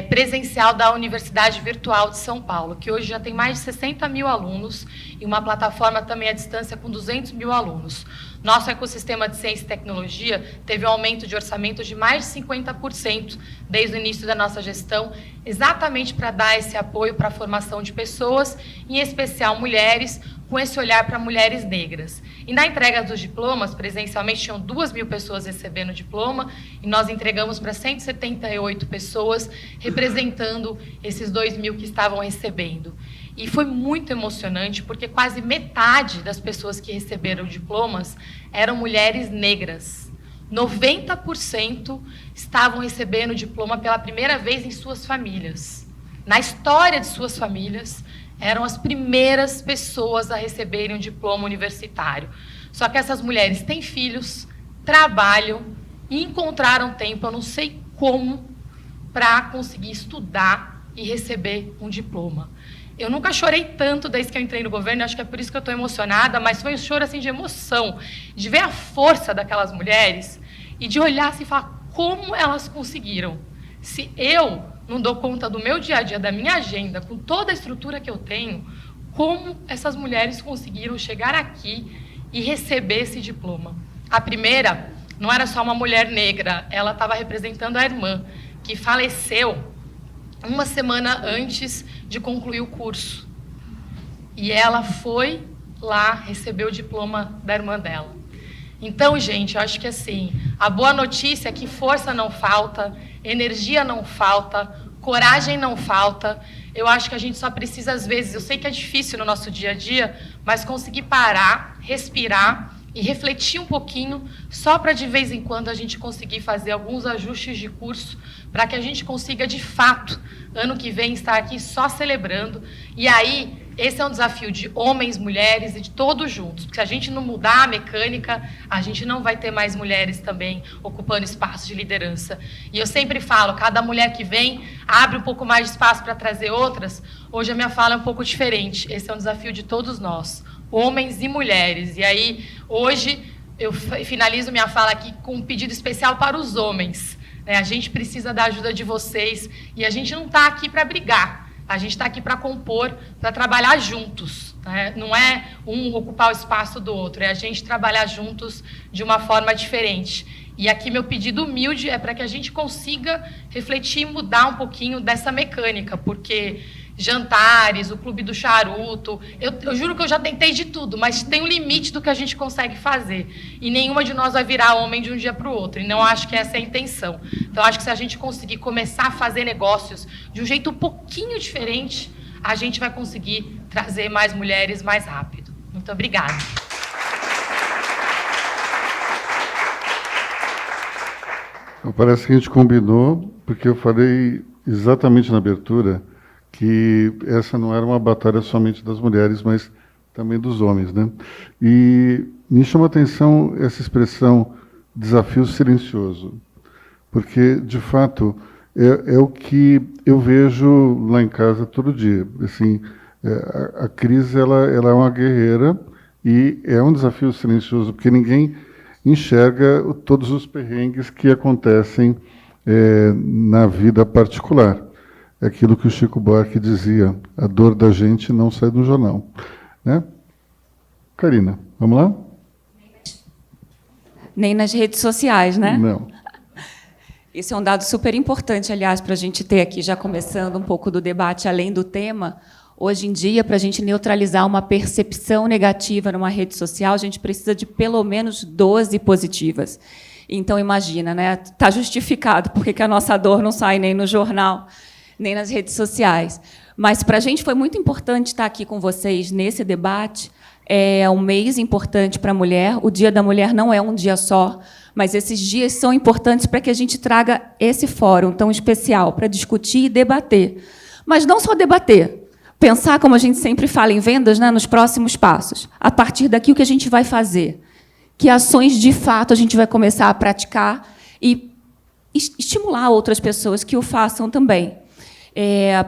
presencial da Universidade Virtual de São Paulo, que hoje já tem mais de 60 mil alunos e uma plataforma também à distância com 200 mil alunos. Nosso ecossistema de ciência e tecnologia teve um aumento de orçamento de mais de 50% desde o início da nossa gestão, exatamente para dar esse apoio para a formação de pessoas, em especial mulheres, com esse olhar para mulheres negras. E na entrega dos diplomas, presencialmente, tinham 2.000 pessoas recebendo o diploma, e nós entregamos para 178 pessoas, representando esses 2.000 que estavam recebendo. E foi muito emocionante, porque quase metade das pessoas que receberam diplomas eram mulheres negras. 90% estavam recebendo o diploma pela primeira vez em suas famílias. Na história de suas famílias, eram as primeiras pessoas a receberem um diploma universitário. Só que essas mulheres têm filhos, trabalham e encontraram tempo, eu não sei como, para conseguir estudar e receber um diploma. Eu nunca chorei tanto desde que eu entrei no governo, acho que é por isso que eu estou emocionada, mas foi um choro assim, de emoção, de ver a força daquelas mulheres e de olhar assim, e falar como elas conseguiram. Se eu não dou conta do meu dia a dia, da minha agenda, com toda a estrutura que eu tenho, como essas mulheres conseguiram chegar aqui e receber esse diploma. A primeira não era só uma mulher negra, ela estava representando a irmã, que faleceu uma semana antes de concluir o curso. E ela foi lá receber o diploma da irmã dela. Então, gente, eu acho que assim, a boa notícia é que força não falta, energia não falta, coragem não falta. Eu acho que a gente só precisa, às vezes, eu sei que é difícil no nosso dia a dia, mas conseguir parar, respirar e refletir um pouquinho, só para de vez em quando a gente conseguir fazer alguns ajustes de curso, para que a gente consiga, de fato, ano que vem, estar aqui só celebrando. E aí, esse é um desafio de homens, mulheres e de todos juntos. Porque se a gente não mudar a mecânica, a gente não vai ter mais mulheres também ocupando espaços de liderança. E eu sempre falo, cada mulher que vem abre um pouco mais de espaço para trazer outras. Hoje a minha fala é um pouco diferente. Esse é um desafio de todos nós, homens e mulheres. E aí, hoje, eu finalizo minha fala aqui com um pedido especial para os homens. A gente precisa da ajuda de vocês e a gente não está aqui para brigar, a gente está aqui para compor, para trabalhar juntos. Não é um ocupar o espaço do outro, é a gente trabalhar juntos de uma forma diferente. E aqui meu pedido humilde é para que a gente consiga refletir e mudar um pouquinho dessa mecânica, porque jantares, o clube do charuto, eu juro que eu já tentei de tudo, mas tem um limite do que a gente consegue fazer. E nenhuma de nós vai virar homem de um dia para o outro, e não acho que essa é a intenção. Então, acho que se a gente conseguir começar a fazer negócios de um jeito um pouquinho diferente, a gente vai conseguir trazer mais mulheres mais rápido. Muito obrigada. Parece que a gente combinou, porque eu falei exatamente na abertura que essa não era uma batalha somente das mulheres, mas também dos homens, né? E me chama a atenção essa expressão desafio silencioso, porque, de fato, é o que eu vejo lá em casa todo dia. Assim, a Cris, ela é uma guerreira e é um desafio silencioso, porque ninguém enxerga todos os perrengues que acontecem na vida particular. É aquilo que o Chico Buarque dizia, a dor da gente não sai do jornal. Né? Karina, vamos lá? Nem nas redes sociais, né? Não. Esse é um dado super importante, aliás, para a gente ter aqui, já começando um pouco do debate além do tema. Hoje em dia, para a gente neutralizar uma percepção negativa numa rede social, a gente precisa de pelo menos 12 positivas. Então, imagina, né? Está justificado porque a nossa dor não sai nem no jornal, nem nas redes sociais. Mas, para a gente, foi muito importante estar aqui com vocês nesse debate. É um mês importante para a mulher. O Dia da Mulher não é um dia só, mas esses dias são importantes para que a gente traga esse fórum tão especial para discutir e debater. Mas não só debater, pensar, como a gente sempre fala em vendas, né, nos próximos passos. A partir daqui, o que a gente vai fazer? Que ações, de fato, a gente vai começar a praticar e estimular outras pessoas que o façam também.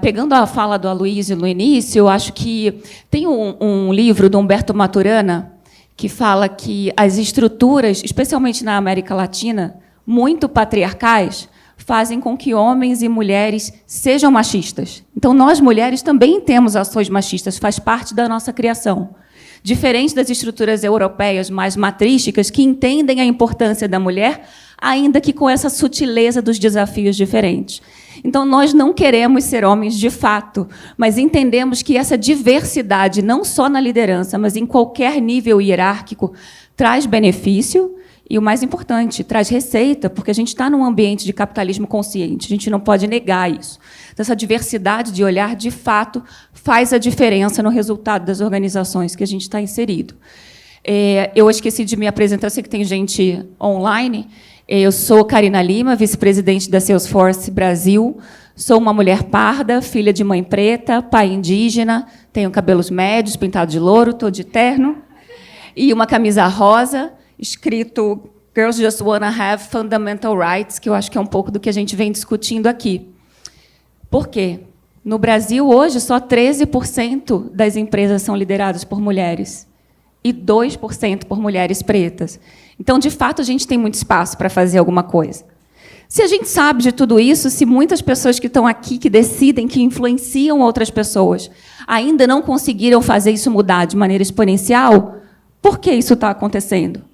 Pegando a fala do Aloysio no início, eu acho que tem um livro do Humberto Maturana que fala que as estruturas, especialmente na América Latina, muito patriarcais, fazem com que homens e mulheres sejam machistas. Então, nós, mulheres, também temos ações machistas, faz parte da nossa criação. Diferente das estruturas europeias mais matrísticas, que entendem a importância da mulher, ainda que com essa sutileza dos desafios diferentes. Então, nós não queremos ser homens de fato, mas entendemos que essa diversidade, não só na liderança, mas em qualquer nível hierárquico, traz benefício e, o mais importante, traz receita, porque a gente está num ambiente de capitalismo consciente, a gente não pode negar isso. Então, essa diversidade de olhar, de fato, faz a diferença no resultado das organizações que a gente está inserido. Eu esqueci de me apresentar, eu sei que tem gente online. Eu sou Karina Lima, vice-presidente da Salesforce Brasil. Sou uma mulher parda, filha de mãe preta, pai indígena, tenho cabelos médios, pintado de louro, estou de terno, e uma camisa rosa, escrito Girls Just Wanna Have Fundamental Rights, que eu acho que é um pouco do que a gente vem discutindo aqui. Por quê? No Brasil, hoje, só 13% das empresas são lideradas por mulheres e 2% por mulheres pretas. Então, de fato, a gente tem muito espaço para fazer alguma coisa. Se a gente sabe de tudo isso, se muitas pessoas que estão aqui, que decidem, que influenciam outras pessoas, ainda não conseguiram fazer isso mudar de maneira exponencial, por que isso está acontecendo?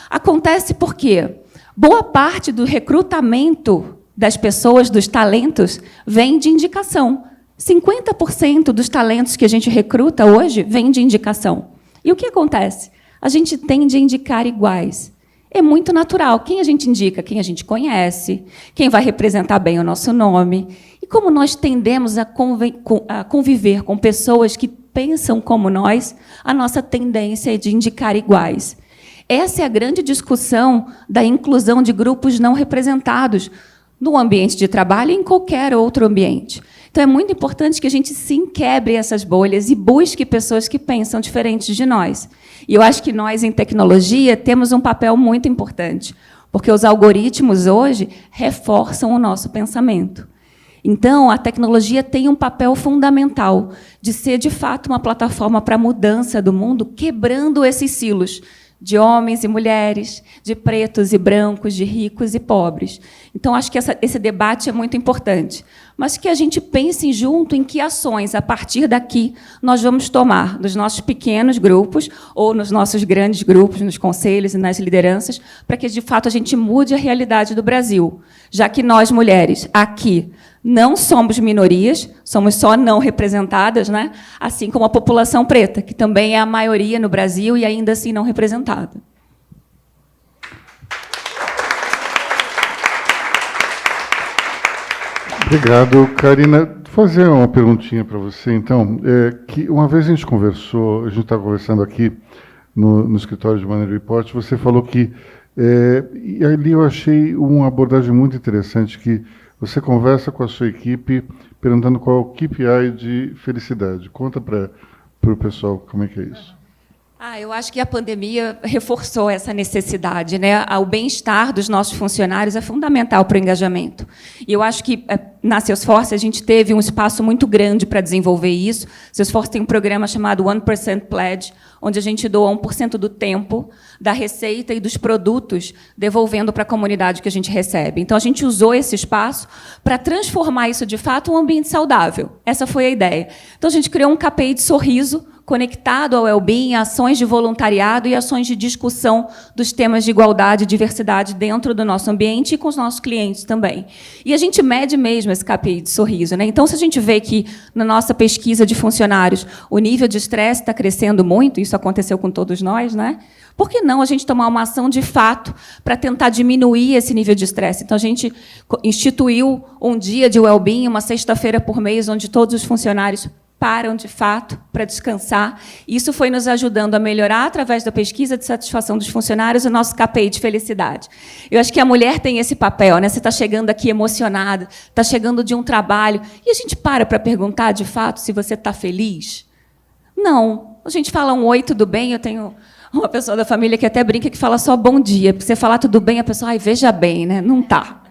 Acontece porque boa parte do recrutamento das pessoas, dos talentos, vem de indicação. 50% dos talentos que a gente recruta hoje vem de indicação. E o que acontece? A gente tende a indicar iguais. É muito natural. Quem a gente indica? Quem a gente conhece, quem vai representar bem o nosso nome. E como nós tendemos a conviver com pessoas que pensam como nós, a nossa tendência é de indicar iguais. Essa é a grande discussão da inclusão de grupos não representados no ambiente de trabalho e em qualquer outro ambiente. Então, é muito importante que a gente, sim, quebre essas bolhas e busque pessoas que pensam diferentes de nós. E eu acho que nós, em tecnologia, temos um papel muito importante, porque os algoritmos, hoje, reforçam o nosso pensamento. Então, a tecnologia tem um papel fundamental de ser, de fato, uma plataforma para a mudança do mundo, quebrando esses silos de homens e mulheres, de pretos e brancos, de ricos e pobres. Então, acho que esse debate é muito importante. Mas que a gente pense junto em que ações, a partir daqui, nós vamos tomar nos nossos pequenos grupos ou nos nossos grandes grupos, nos conselhos e nas lideranças, para que, de fato, a gente mude a realidade do Brasil. Já que nós, mulheres, aqui, não somos minorias, somos só não representadas, né? Assim como a população preta, que também é a maioria no Brasil e ainda assim não representada. Obrigado, Karina. Vou fazer uma perguntinha para você, então. Que uma vez a gente conversou, a gente estava conversando aqui no escritório de Money Report, você falou que, e ali eu achei uma abordagem muito interessante, que você conversa com a sua equipe perguntando qual é o KPI de felicidade. Conta para o pessoal como é que é isso. Eu acho que a pandemia reforçou essa necessidade, né? O bem-estar dos nossos funcionários é fundamental para o engajamento. E eu acho que, na Salesforce, a gente teve um espaço muito grande para desenvolver isso. Salesforce tem um programa chamado 1% Pledge, onde a gente doa 1% do tempo, da receita e dos produtos, devolvendo para a comunidade que a gente recebe. Então, a gente usou esse espaço para transformar isso, de fato, em um ambiente saudável. Essa foi a ideia. Então, a gente criou um KPI de sorriso, conectado ao well-being, ações de voluntariado e ações de discussão dos temas de igualdade e diversidade dentro do nosso ambiente e com os nossos clientes também. E a gente mede mesmo esse KPI de sorriso, né? Então, se a gente vê que, na nossa pesquisa de funcionários, o nível de estresse está crescendo muito, isso aconteceu com todos nós, né? Por que não a gente tomar uma ação de fato para tentar diminuir esse nível de estresse? Então, a gente instituiu um dia de well-being, uma sexta-feira por mês, onde todos os funcionários param, de fato, para descansar. Isso foi nos ajudando a melhorar, através da pesquisa de satisfação dos funcionários, o nosso KPI de felicidade. Eu acho que a mulher tem esse papel, né? Você está chegando aqui emocionada, está chegando de um trabalho, e a gente para perguntar, de fato, se você está feliz? Não. A gente fala um oi, tudo bem? Eu tenho uma pessoa da família que até brinca que fala só bom dia. Porque você falar tudo bem, a pessoa, veja bem, né? Não está.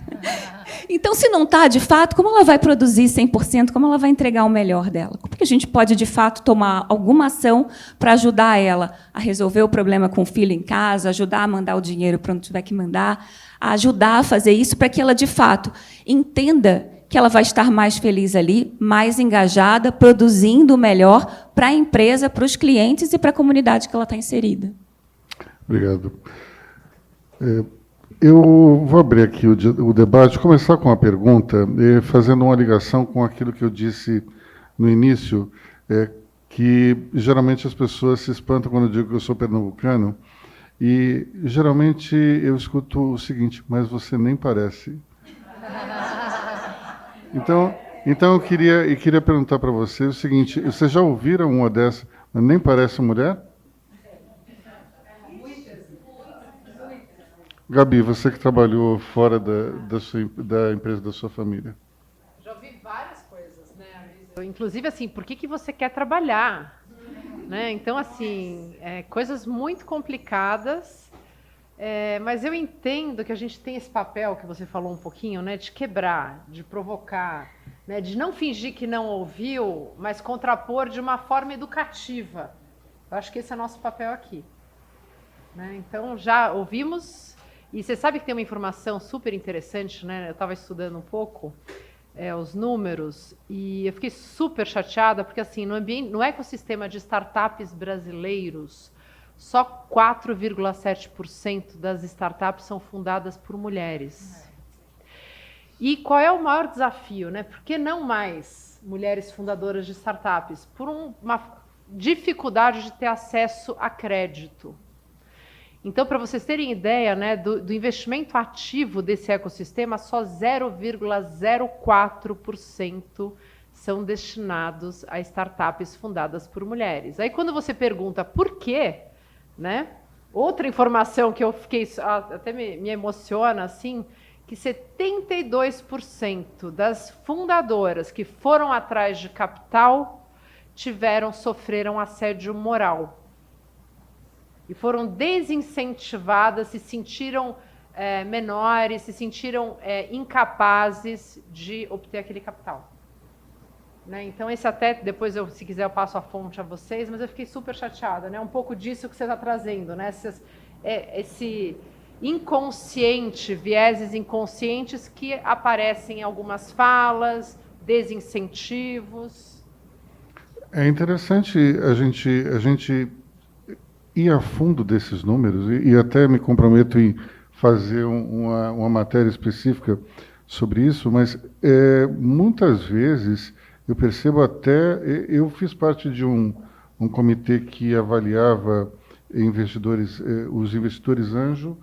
Então, se não está, de fato, como ela vai produzir 100%? Como ela vai entregar o melhor dela? Como que a gente pode, de fato, tomar alguma ação para ajudar ela a resolver o problema com o filho em casa, ajudar a mandar o dinheiro para onde tiver que mandar, a ajudar a fazer isso para que ela, de fato, entenda que ela vai estar mais feliz ali, mais engajada, produzindo o melhor para a empresa, para os clientes e para a comunidade que ela está inserida. Obrigado. Eu vou abrir aqui o debate, começar com uma pergunta, fazendo uma ligação com aquilo que eu disse no início, que geralmente as pessoas se espantam quando eu digo que eu sou pernambucano, e geralmente eu escuto o seguinte: mas você nem parece. Então eu queria perguntar para vocês o seguinte: vocês já ouviram uma dessa, mas nem parece mulher? Gabi, você que trabalhou fora da empresa da sua família. Já ouvi várias coisas, né, Luísa? Inclusive, assim, por que você quer trabalhar? Né? Então, assim, coisas muito complicadas, mas eu entendo que a gente tem esse papel que você falou um pouquinho, né, de quebrar, de provocar, né, de não fingir que não ouviu, mas contrapor de uma forma educativa. Eu acho que esse é o nosso papel aqui. Né? Então, já ouvimos, e você sabe que tem uma informação super interessante, né? Eu estava estudando um pouco os números, e eu fiquei super chateada, porque assim, no ecossistema de startups brasileiros, só 4,7% das startups são fundadas por mulheres. E qual é o maior desafio? Né? Por que não mais mulheres fundadoras de startups? Por uma dificuldade de ter acesso a crédito. Então, para vocês terem ideia, né, do investimento ativo desse ecossistema, só 0,04% são destinados a startups fundadas por mulheres. Aí, quando você pergunta por quê, né, outra informação que eu fiquei, até me emociona, assim, que 72% das fundadoras que foram atrás de capital sofreram assédio moral. E foram desincentivadas, se sentiram menores, se sentiram incapazes de obter aquele capital. Né? Então, esse até, depois, se quiser, eu passo a fonte a vocês, mas eu fiquei super chateada. Né? Um pouco disso que você está trazendo, né? Esse inconsciente, vieses inconscientes que aparecem em algumas falas, desincentivos. É interessante a gente ir a fundo desses números, e até me comprometo em fazer uma matéria específica sobre isso, mas muitas vezes eu percebo eu fiz parte de um comitê que avaliava os investidores anjo,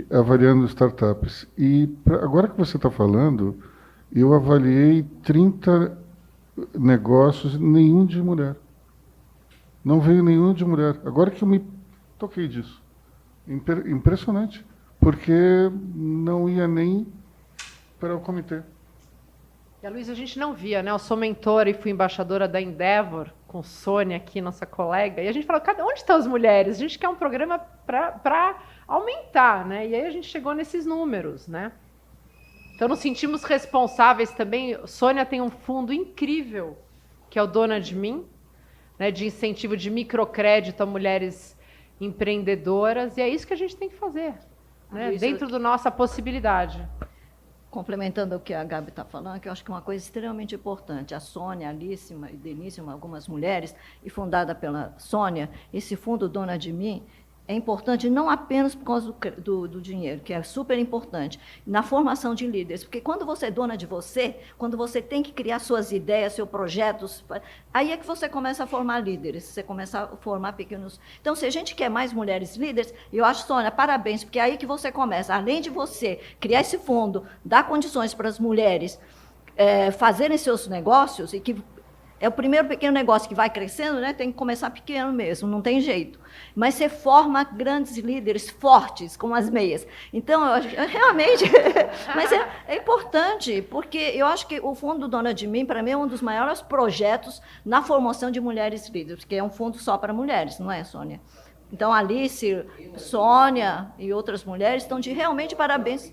avaliando startups. E agora que você está falando, eu avaliei 30 negócios, nenhum de mulher. Não veio nenhum de mulher. Agora que eu me toquei disso. Impressionante. Porque não ia nem para o comitê. E a Luísa, a gente não via, né? Eu sou mentora e fui embaixadora da Endeavor, com Sônia aqui, nossa colega. E a gente falou, onde estão as mulheres? A gente quer um programa para aumentar, né? E aí a gente chegou nesses números, né? Então, nos sentimos responsáveis também. Sônia tem um fundo incrível, que é o Dona de Mim, né, de incentivo de microcrédito a mulheres empreendedoras, e é isso que a gente tem que fazer, né, dentro da nossa possibilidade. Complementando o que a Gabi está falando, que eu acho que é uma coisa extremamente importante. A Sônia, a Alice e Denise, algumas mulheres, e fundada pela Sônia, esse fundo Dona de Mim, é importante não apenas por causa do dinheiro, que é super importante, na formação de líderes, porque quando você é dona de você, quando você tem que criar suas ideias, seus projetos, aí é que você começa a formar líderes, você começa a formar pequenos... Então, se a gente quer mais mulheres líderes, eu acho, Sônia, parabéns, porque é aí que você começa, além de você criar esse fundo, dar condições para as mulheres fazerem seus negócios, e que é o primeiro pequeno negócio que vai crescendo, né? Tem que começar pequeno mesmo, não tem jeito. Mas você forma grandes líderes fortes, como as meias. Então, realmente, mas é importante, porque eu acho que o Fundo Dona de Mim, para mim, é um dos maiores projetos na formação de mulheres líderes, porque é um fundo só para mulheres, não é, Sônia? Então, Alice, Sônia e outras mulheres estão de realmente parabéns.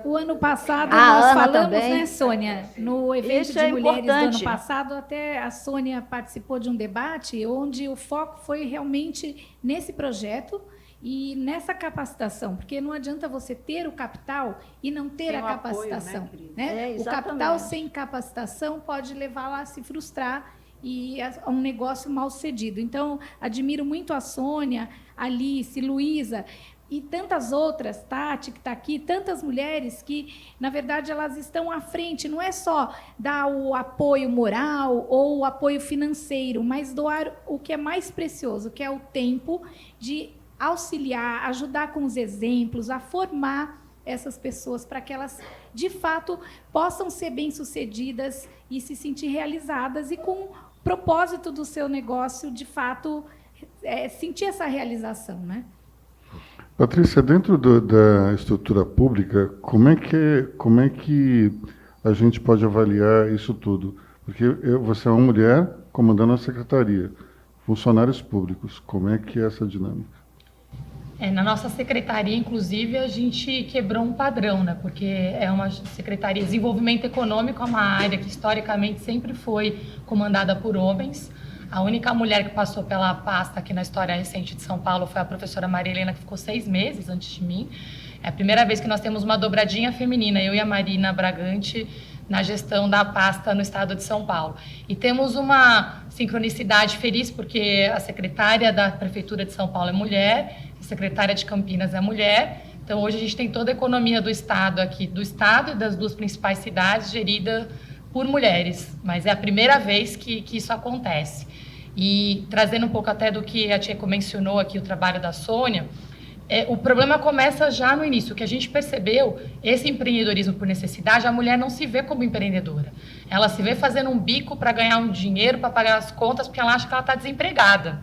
O ano passado nós Ana falamos, também. né, Sônia? No evento Isso de é mulheres importante. do ano passado, até a Sônia participou de um debate onde o foco foi realmente nesse projeto e nessa capacitação, porque não adianta você ter o capital e não ter Sem a o apoio, capacitação. né, Cris? Né? O Exatamente. capital sem capacitação pode levá-la a se frustrar e a um negócio mal sucedido. Então, admiro muito a Sônia, Alice, Luísa, e tantas outras, Tati, que está aqui, tantas mulheres que, na verdade, elas estão à frente. Não é só dar o apoio moral ou o apoio financeiro, mas doar o que é mais precioso, que é o tempo de auxiliar, ajudar com os exemplos, a formar essas pessoas para que elas, de fato, possam ser bem-sucedidas e se sentir realizadas e com o propósito do seu negócio, de fato, sentir essa realização, né? Patrícia, dentro da estrutura pública, como é que a gente pode avaliar isso tudo? Porque você é uma mulher comandando a secretaria, funcionários públicos, como é que é essa dinâmica? Na nossa secretaria, inclusive, a gente quebrou um padrão, né? Porque é uma secretaria de desenvolvimento econômico, é uma área que historicamente sempre foi comandada por homens. A única mulher que passou pela pasta aqui na história recente de São Paulo foi a professora Maria Helena, que ficou 6 meses antes de mim. É a primeira vez que nós temos uma dobradinha feminina, eu e a Marina Bragante, na gestão da pasta no estado de São Paulo. E temos uma sincronicidade feliz, porque a secretária da Prefeitura de São Paulo é mulher, a secretária de Campinas é mulher. Então, hoje a gente tem toda a economia do estado aqui, do estado e das 2 principais cidades, gerida por mulheres. Mas é a primeira vez que isso acontece. E trazendo um pouco até do que a Tcheco mencionou aqui, o trabalho da Sônia, o problema começa já no início. O que a gente percebeu, esse empreendedorismo por necessidade, a mulher não se vê como empreendedora. Ela se vê fazendo um bico para ganhar um dinheiro, para pagar as contas, porque ela acha que ela está desempregada.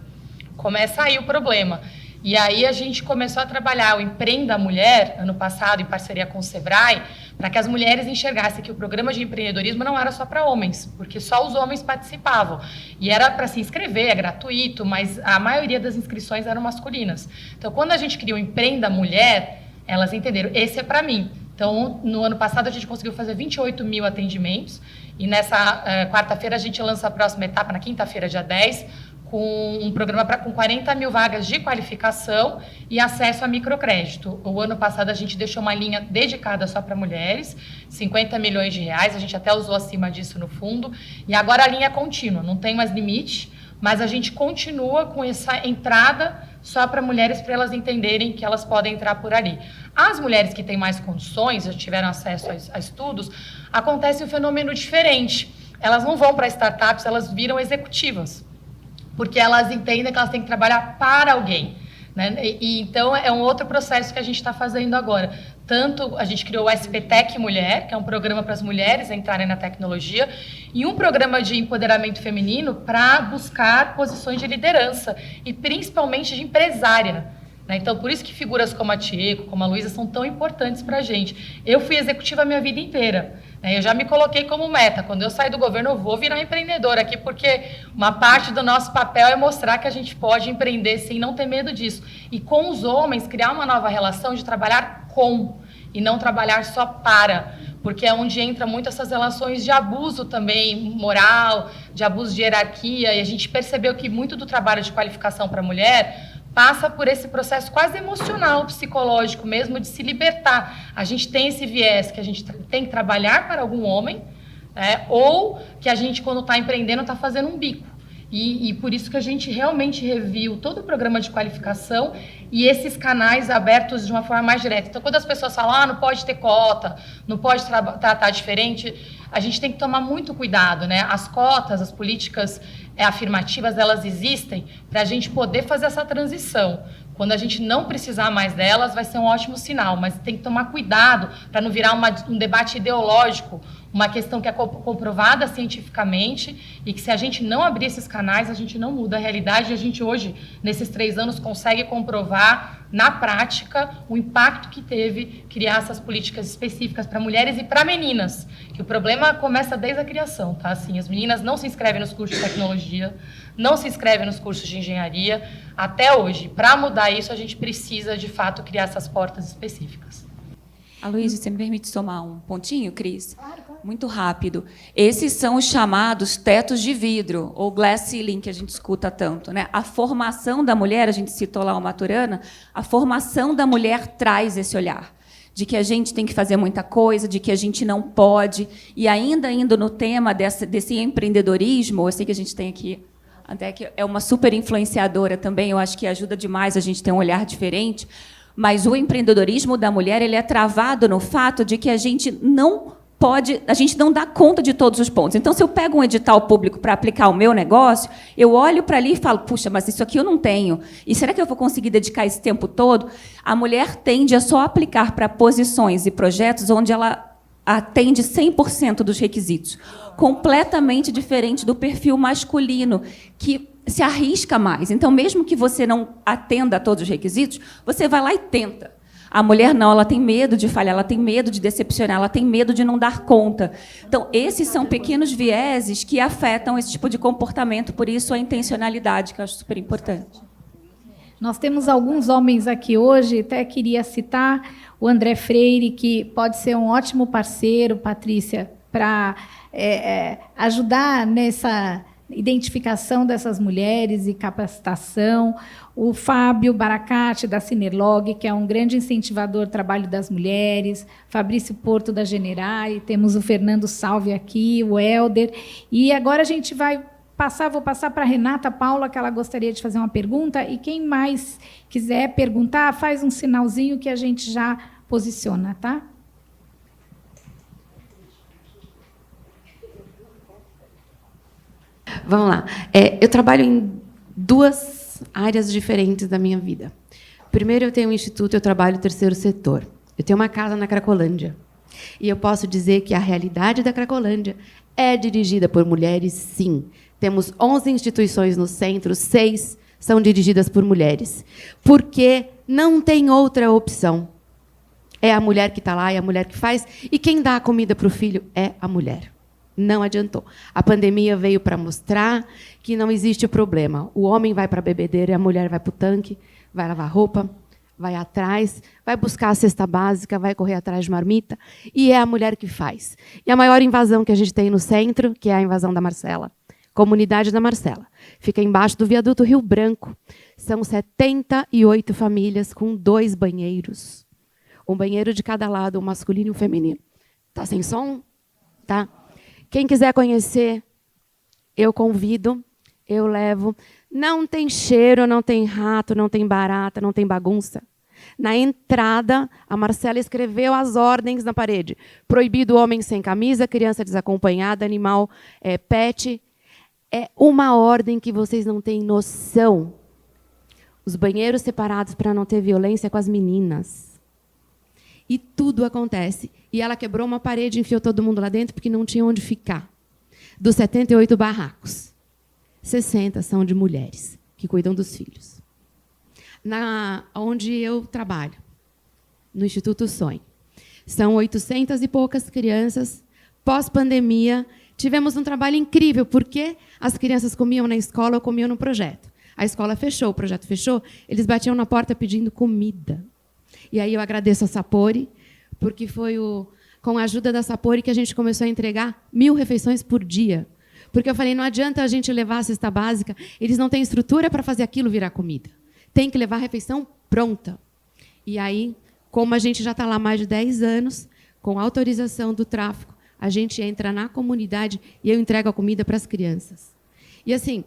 Começa aí o problema. E aí a gente começou a trabalhar o Empreenda Mulher, ano passado, em parceria com o Sebrae, para que as mulheres enxergassem que o programa de empreendedorismo não era só para homens, porque só os homens participavam. E era para se inscrever, é gratuito, mas a maioria das inscrições eram masculinas. Então, quando a gente criou o Empreenda Mulher, elas entenderam, esse é para mim. Então, no ano passado, a gente conseguiu fazer 28 mil atendimentos, e nessa quarta-feira a gente lança a próxima etapa, na quinta-feira, dia 10, com um programa com 40 mil vagas de qualificação e acesso a microcrédito. O ano passado a gente deixou uma linha dedicada só para mulheres, 50 milhões de reais, a gente até usou acima disso no fundo, e agora a linha é contínua, não tem mais limite, mas a gente continua com essa entrada só para mulheres, para elas entenderem que elas podem entrar por ali. As mulheres que têm mais condições, já tiveram acesso a estudos, acontece um fenômeno diferente. Elas não vão para startups, elas viram executivas, porque elas entendem que elas têm que trabalhar para alguém, né? E então é um outro processo que a gente está fazendo agora. Tanto a gente criou o SPTech Mulher, que é um programa para as mulheres entrarem na tecnologia, e um programa de empoderamento feminino para buscar posições de liderança, e principalmente de empresária, né? Então, por isso que figuras como a Tcheco, como a Luísa, são tão importantes para a gente. Eu fui executiva a minha vida inteira, né? Eu já me coloquei como meta. Quando eu sair do governo, eu vou virar empreendedora aqui, porque uma parte do nosso papel é mostrar que a gente pode empreender sem não ter medo disso. E com os homens, criar uma nova relação de trabalhar com e não trabalhar só para, porque é onde entra muito essas relações de abuso também moral, de abuso de hierarquia, e a gente percebeu que muito do trabalho de qualificação para a mulher passa por esse processo quase emocional, psicológico mesmo, de se libertar. A gente tem esse viés que a gente tem que trabalhar para algum homem, né, ou que a gente, quando está empreendendo, está fazendo um bico. E por isso que a gente realmente reviu todo o programa de qualificação e esses canais abertos de uma forma mais direta. Então, quando as pessoas falam, não pode ter cota, não pode tratar diferente, a gente tem que tomar muito cuidado, né? As cotas, as políticas afirmativas, elas existem para a gente poder fazer essa transição. Quando a gente não precisar mais delas, vai ser um ótimo sinal, mas tem que tomar cuidado para não virar um debate ideológico, uma questão que é comprovada cientificamente e que, se a gente não abrir esses canais, a gente não muda a realidade. E a gente hoje, nesses 3 anos, consegue comprovar na prática o impacto que teve criar essas políticas específicas para mulheres e para meninas, que o problema começa desde a criação, tá? Assim, as meninas não se inscrevem nos cursos de tecnologia, não se inscrevem nos cursos de engenharia, até hoje. Para mudar isso, a gente precisa, de fato, criar essas portas específicas. Aloysio, você me permite somar um pontinho, Cris? Claro. Muito rápido. Esses são os chamados tetos de vidro, ou glass ceiling, que a gente escuta tanto, né? A formação da mulher, a gente citou lá o Maturana, a formação da mulher traz esse olhar de que a gente tem que fazer muita coisa, de que a gente não pode. E ainda indo no tema desse empreendedorismo, eu sei que a gente tem aqui até que é uma super influenciadora também, eu acho que ajuda demais a gente ter um olhar diferente, mas o empreendedorismo da mulher, ele é travado no fato de que a gente não dá conta de todos os pontos. Então, se eu pego um edital público para aplicar o meu negócio, eu olho para ali e falo, puxa, mas isso aqui eu não tenho. E será que eu vou conseguir dedicar esse tempo todo? A mulher tende a só aplicar para posições e projetos onde ela atende 100% dos requisitos. Completamente diferente do perfil masculino, que se arrisca mais. Então, mesmo que você não atenda a todos os requisitos, você vai lá e tenta. A mulher não, ela tem medo de falhar, ela tem medo de decepcionar, ela tem medo de não dar conta. Então, esses são pequenos vieses que afetam esse tipo de comportamento, por isso a intencionalidade, que eu acho super importante. Nós temos alguns homens aqui hoje, até queria citar o André Freire, que pode ser um ótimo parceiro, Patrícia, para ajudar nessa identificação dessas mulheres e capacitação. O Fábio Baracate, da Cinerlog, que é um grande incentivador do trabalho das mulheres. Fabrício Porto, da Generai. Temos o Fernando Salve aqui, o Helder. E agora a gente vai vou passar para a Renata Paula, que ela gostaria de fazer uma pergunta. E quem mais quiser perguntar, faz um sinalzinho que a gente já posiciona, tá? Vamos lá. Eu trabalho em 2 áreas diferentes da minha vida. Primeiro, eu tenho um instituto, eu trabalho no terceiro setor. Eu tenho uma casa na Cracolândia. E eu posso dizer que a realidade da Cracolândia é dirigida por mulheres, sim. Temos 11 instituições no centro, 6 são dirigidas por mulheres. Porque não tem outra opção. É a mulher que está lá, é a mulher que faz. E quem dá a comida para o filho é a mulher. Não adiantou. A pandemia veio para mostrar que não existe problema. O homem vai para a bebedeira e a mulher vai para o tanque, vai lavar roupa, vai atrás, vai buscar a cesta básica, vai correr atrás de marmita, e é a mulher que faz. E a maior invasão que a gente tem no centro, que é a invasão da Marcela, comunidade da Marcela, fica embaixo do viaduto Rio Branco. São 78 famílias com 2 banheiros. Um banheiro de cada lado, um masculino e um feminino. Tá sem som? Tá? Quem quiser conhecer, eu convido, eu levo. Não tem cheiro, não tem rato, não tem barata, não tem bagunça. Na entrada, a Marcela escreveu as ordens na parede. Proibido homem sem camisa, criança desacompanhada, animal pet. É uma ordem que vocês não têm noção. Os banheiros separados para não ter violência com as meninas. E tudo acontece. E ela quebrou uma parede e enfiou todo mundo lá dentro porque não tinha onde ficar. Dos 78 barracos, 60 são de mulheres que cuidam dos filhos. Onde eu trabalho, no Instituto Sonho, são 800 e poucas crianças. Pós-pandemia, tivemos um trabalho incrível, porque as crianças comiam na escola ou comiam no projeto. A escola fechou, o projeto fechou, eles batiam na porta pedindo comida. E aí eu agradeço a Sapori, porque foi com a ajuda da Sapori que a gente começou a entregar 1000 refeições por dia. Porque eu falei, não adianta a gente levar a cesta básica, eles não têm estrutura para fazer aquilo virar comida. Tem que levar a refeição pronta. E aí, como a gente já está lá há mais de 10 anos, com autorização do tráfico, a gente entra na comunidade e eu entrego a comida para as crianças. E assim,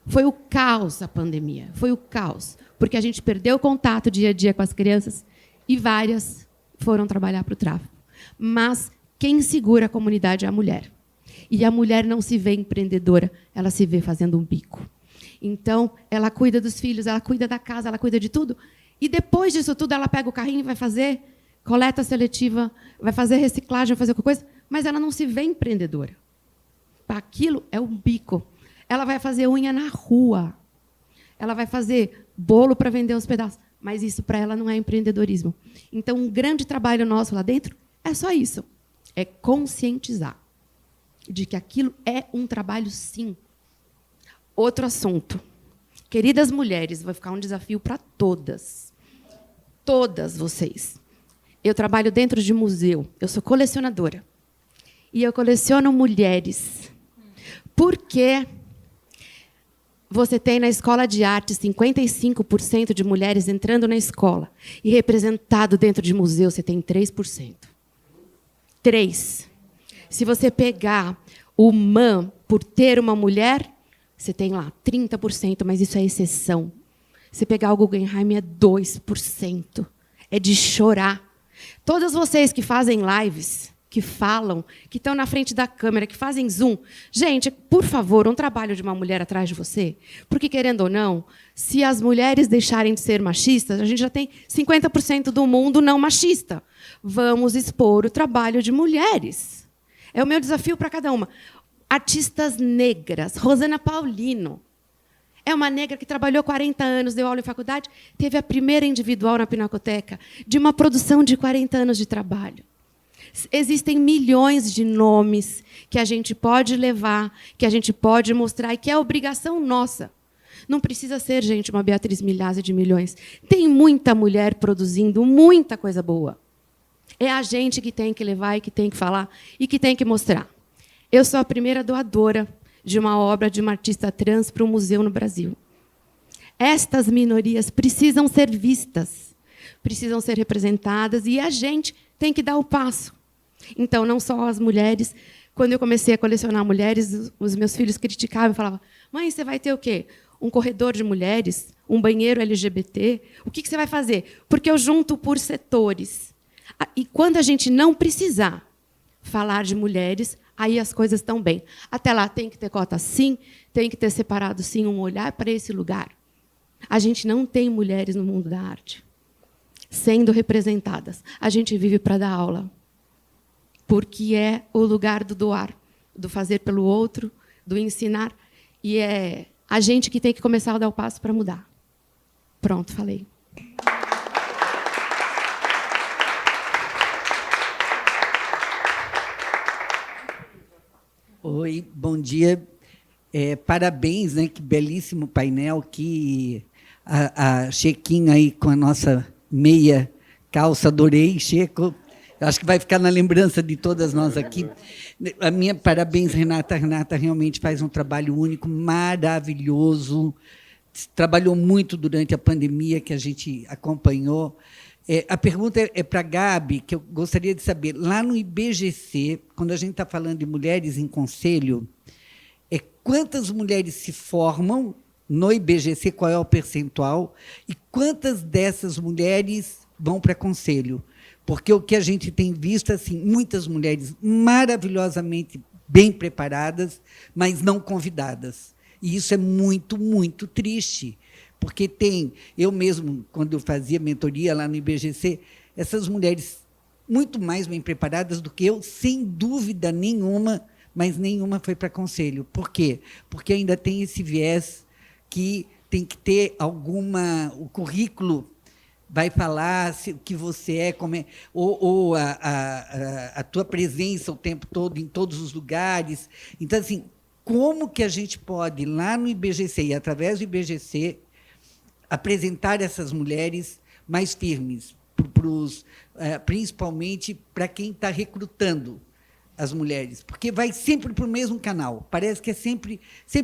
foi o caos a pandemia, foi o caos. Porque a gente perdeu o contato dia a dia com as crianças e várias foram trabalhar para o tráfico. Mas quem segura a comunidade é a mulher. E a mulher não se vê empreendedora, ela se vê fazendo um bico. Então, ela cuida dos filhos, ela cuida da casa, ela cuida de tudo. E depois disso tudo, ela pega o carrinho e vai fazer coleta seletiva, vai fazer reciclagem, vai fazer qualquer coisa, mas ela não se vê empreendedora. Aquilo é um bico. Ela vai fazer unha na rua. Ela vai fazer bolo para vender os pedaços. Mas isso, para ela, não é empreendedorismo. Então, um grande trabalho nosso lá dentro é só isso. É conscientizar de que aquilo é um trabalho, sim. Outro assunto. Queridas mulheres, vai ficar um desafio para todas. Todas vocês. Eu trabalho dentro de museu. Eu sou colecionadora. E eu coleciono mulheres. Porque você tem na escola de arte 55% de mulheres entrando na escola. E representado dentro de museu, você tem 3%. 3%. Se você pegar o MAN por ter uma mulher, você tem lá 30%, mas isso é exceção. Se pegar o Guggenheim, é 2%. É de chorar. Todas vocês que fazem lives, que falam, que estão na frente da câmera, que fazem Zoom. Gente, por favor, um trabalho de uma mulher atrás de você. Porque, querendo ou não, se as mulheres deixarem de ser machistas, a gente já tem 50% do mundo não machista. Vamos expor o trabalho de mulheres. É o meu desafio para cada uma. Artistas negras, Rosana Paulino. É uma negra que trabalhou 40 anos, deu aula em faculdade, teve a primeira individual na Pinacoteca, de uma produção de 40 anos de trabalho. Existem milhões de nomes que a gente pode levar, que a gente pode mostrar, e que é obrigação nossa. Não precisa ser, gente, uma Beatriz Milhazzi de milhões. Tem muita mulher produzindo muita coisa boa. É a gente que tem que levar e que tem que falar e que tem que mostrar. Eu sou a primeira doadora de uma obra de uma artista trans para um museu no Brasil. Estas minorias precisam ser vistas, precisam ser representadas, e a gente tem que dar o passo. Então, não só as mulheres. Quando eu comecei a colecionar mulheres, os meus filhos criticavam e falavam: mãe, você vai ter o quê? Um corredor de mulheres? Um banheiro LGBT? O que você vai fazer? Porque eu junto por setores. E quando a gente não precisar falar de mulheres, aí as coisas estão bem. Até lá, tem que ter cota, sim, tem que ter separado, sim, um olhar para esse lugar. A gente não tem mulheres no mundo da arte sendo representadas. A gente vive para dar aula, porque é o lugar do doar, do fazer pelo outro, do ensinar, e é a gente que tem que começar a dar o passo para mudar. Pronto, falei. Oi, bom dia. Parabéns, né? Que belíssimo painel, que a Chequinha aí com a nossa meia calça, adorei, Checo. Acho que vai ficar na lembrança de todas nós aqui. A minha parabéns, Renata. A Renata realmente faz um trabalho único, maravilhoso. Trabalhou muito durante a pandemia, que a gente acompanhou. A pergunta é para a Gabi, que eu gostaria de saber. Lá no IBGC, quando a gente está falando de mulheres em conselho, quantas mulheres se formam no IBGC, qual é o percentual, e quantas dessas mulheres vão para conselho? Porque o que a gente tem visto, assim, muitas mulheres maravilhosamente bem preparadas, mas não convidadas. E isso é muito, muito triste. Porque eu mesmo, quando eu fazia mentoria lá no IBGC, essas mulheres muito mais bem preparadas do que eu, sem dúvida nenhuma, mas nenhuma foi para conselho. Por quê? Porque ainda tem esse viés que tem que ter o currículo vai falar o que você é, como é, ou a tua presença o tempo todo em todos os lugares. Então, assim, como que a gente pode, lá no IBGC e através do IBGC, apresentar essas mulheres mais firmes, principalmente para quem está recrutando as mulheres, porque vai sempre para o mesmo canal. Parece que sempre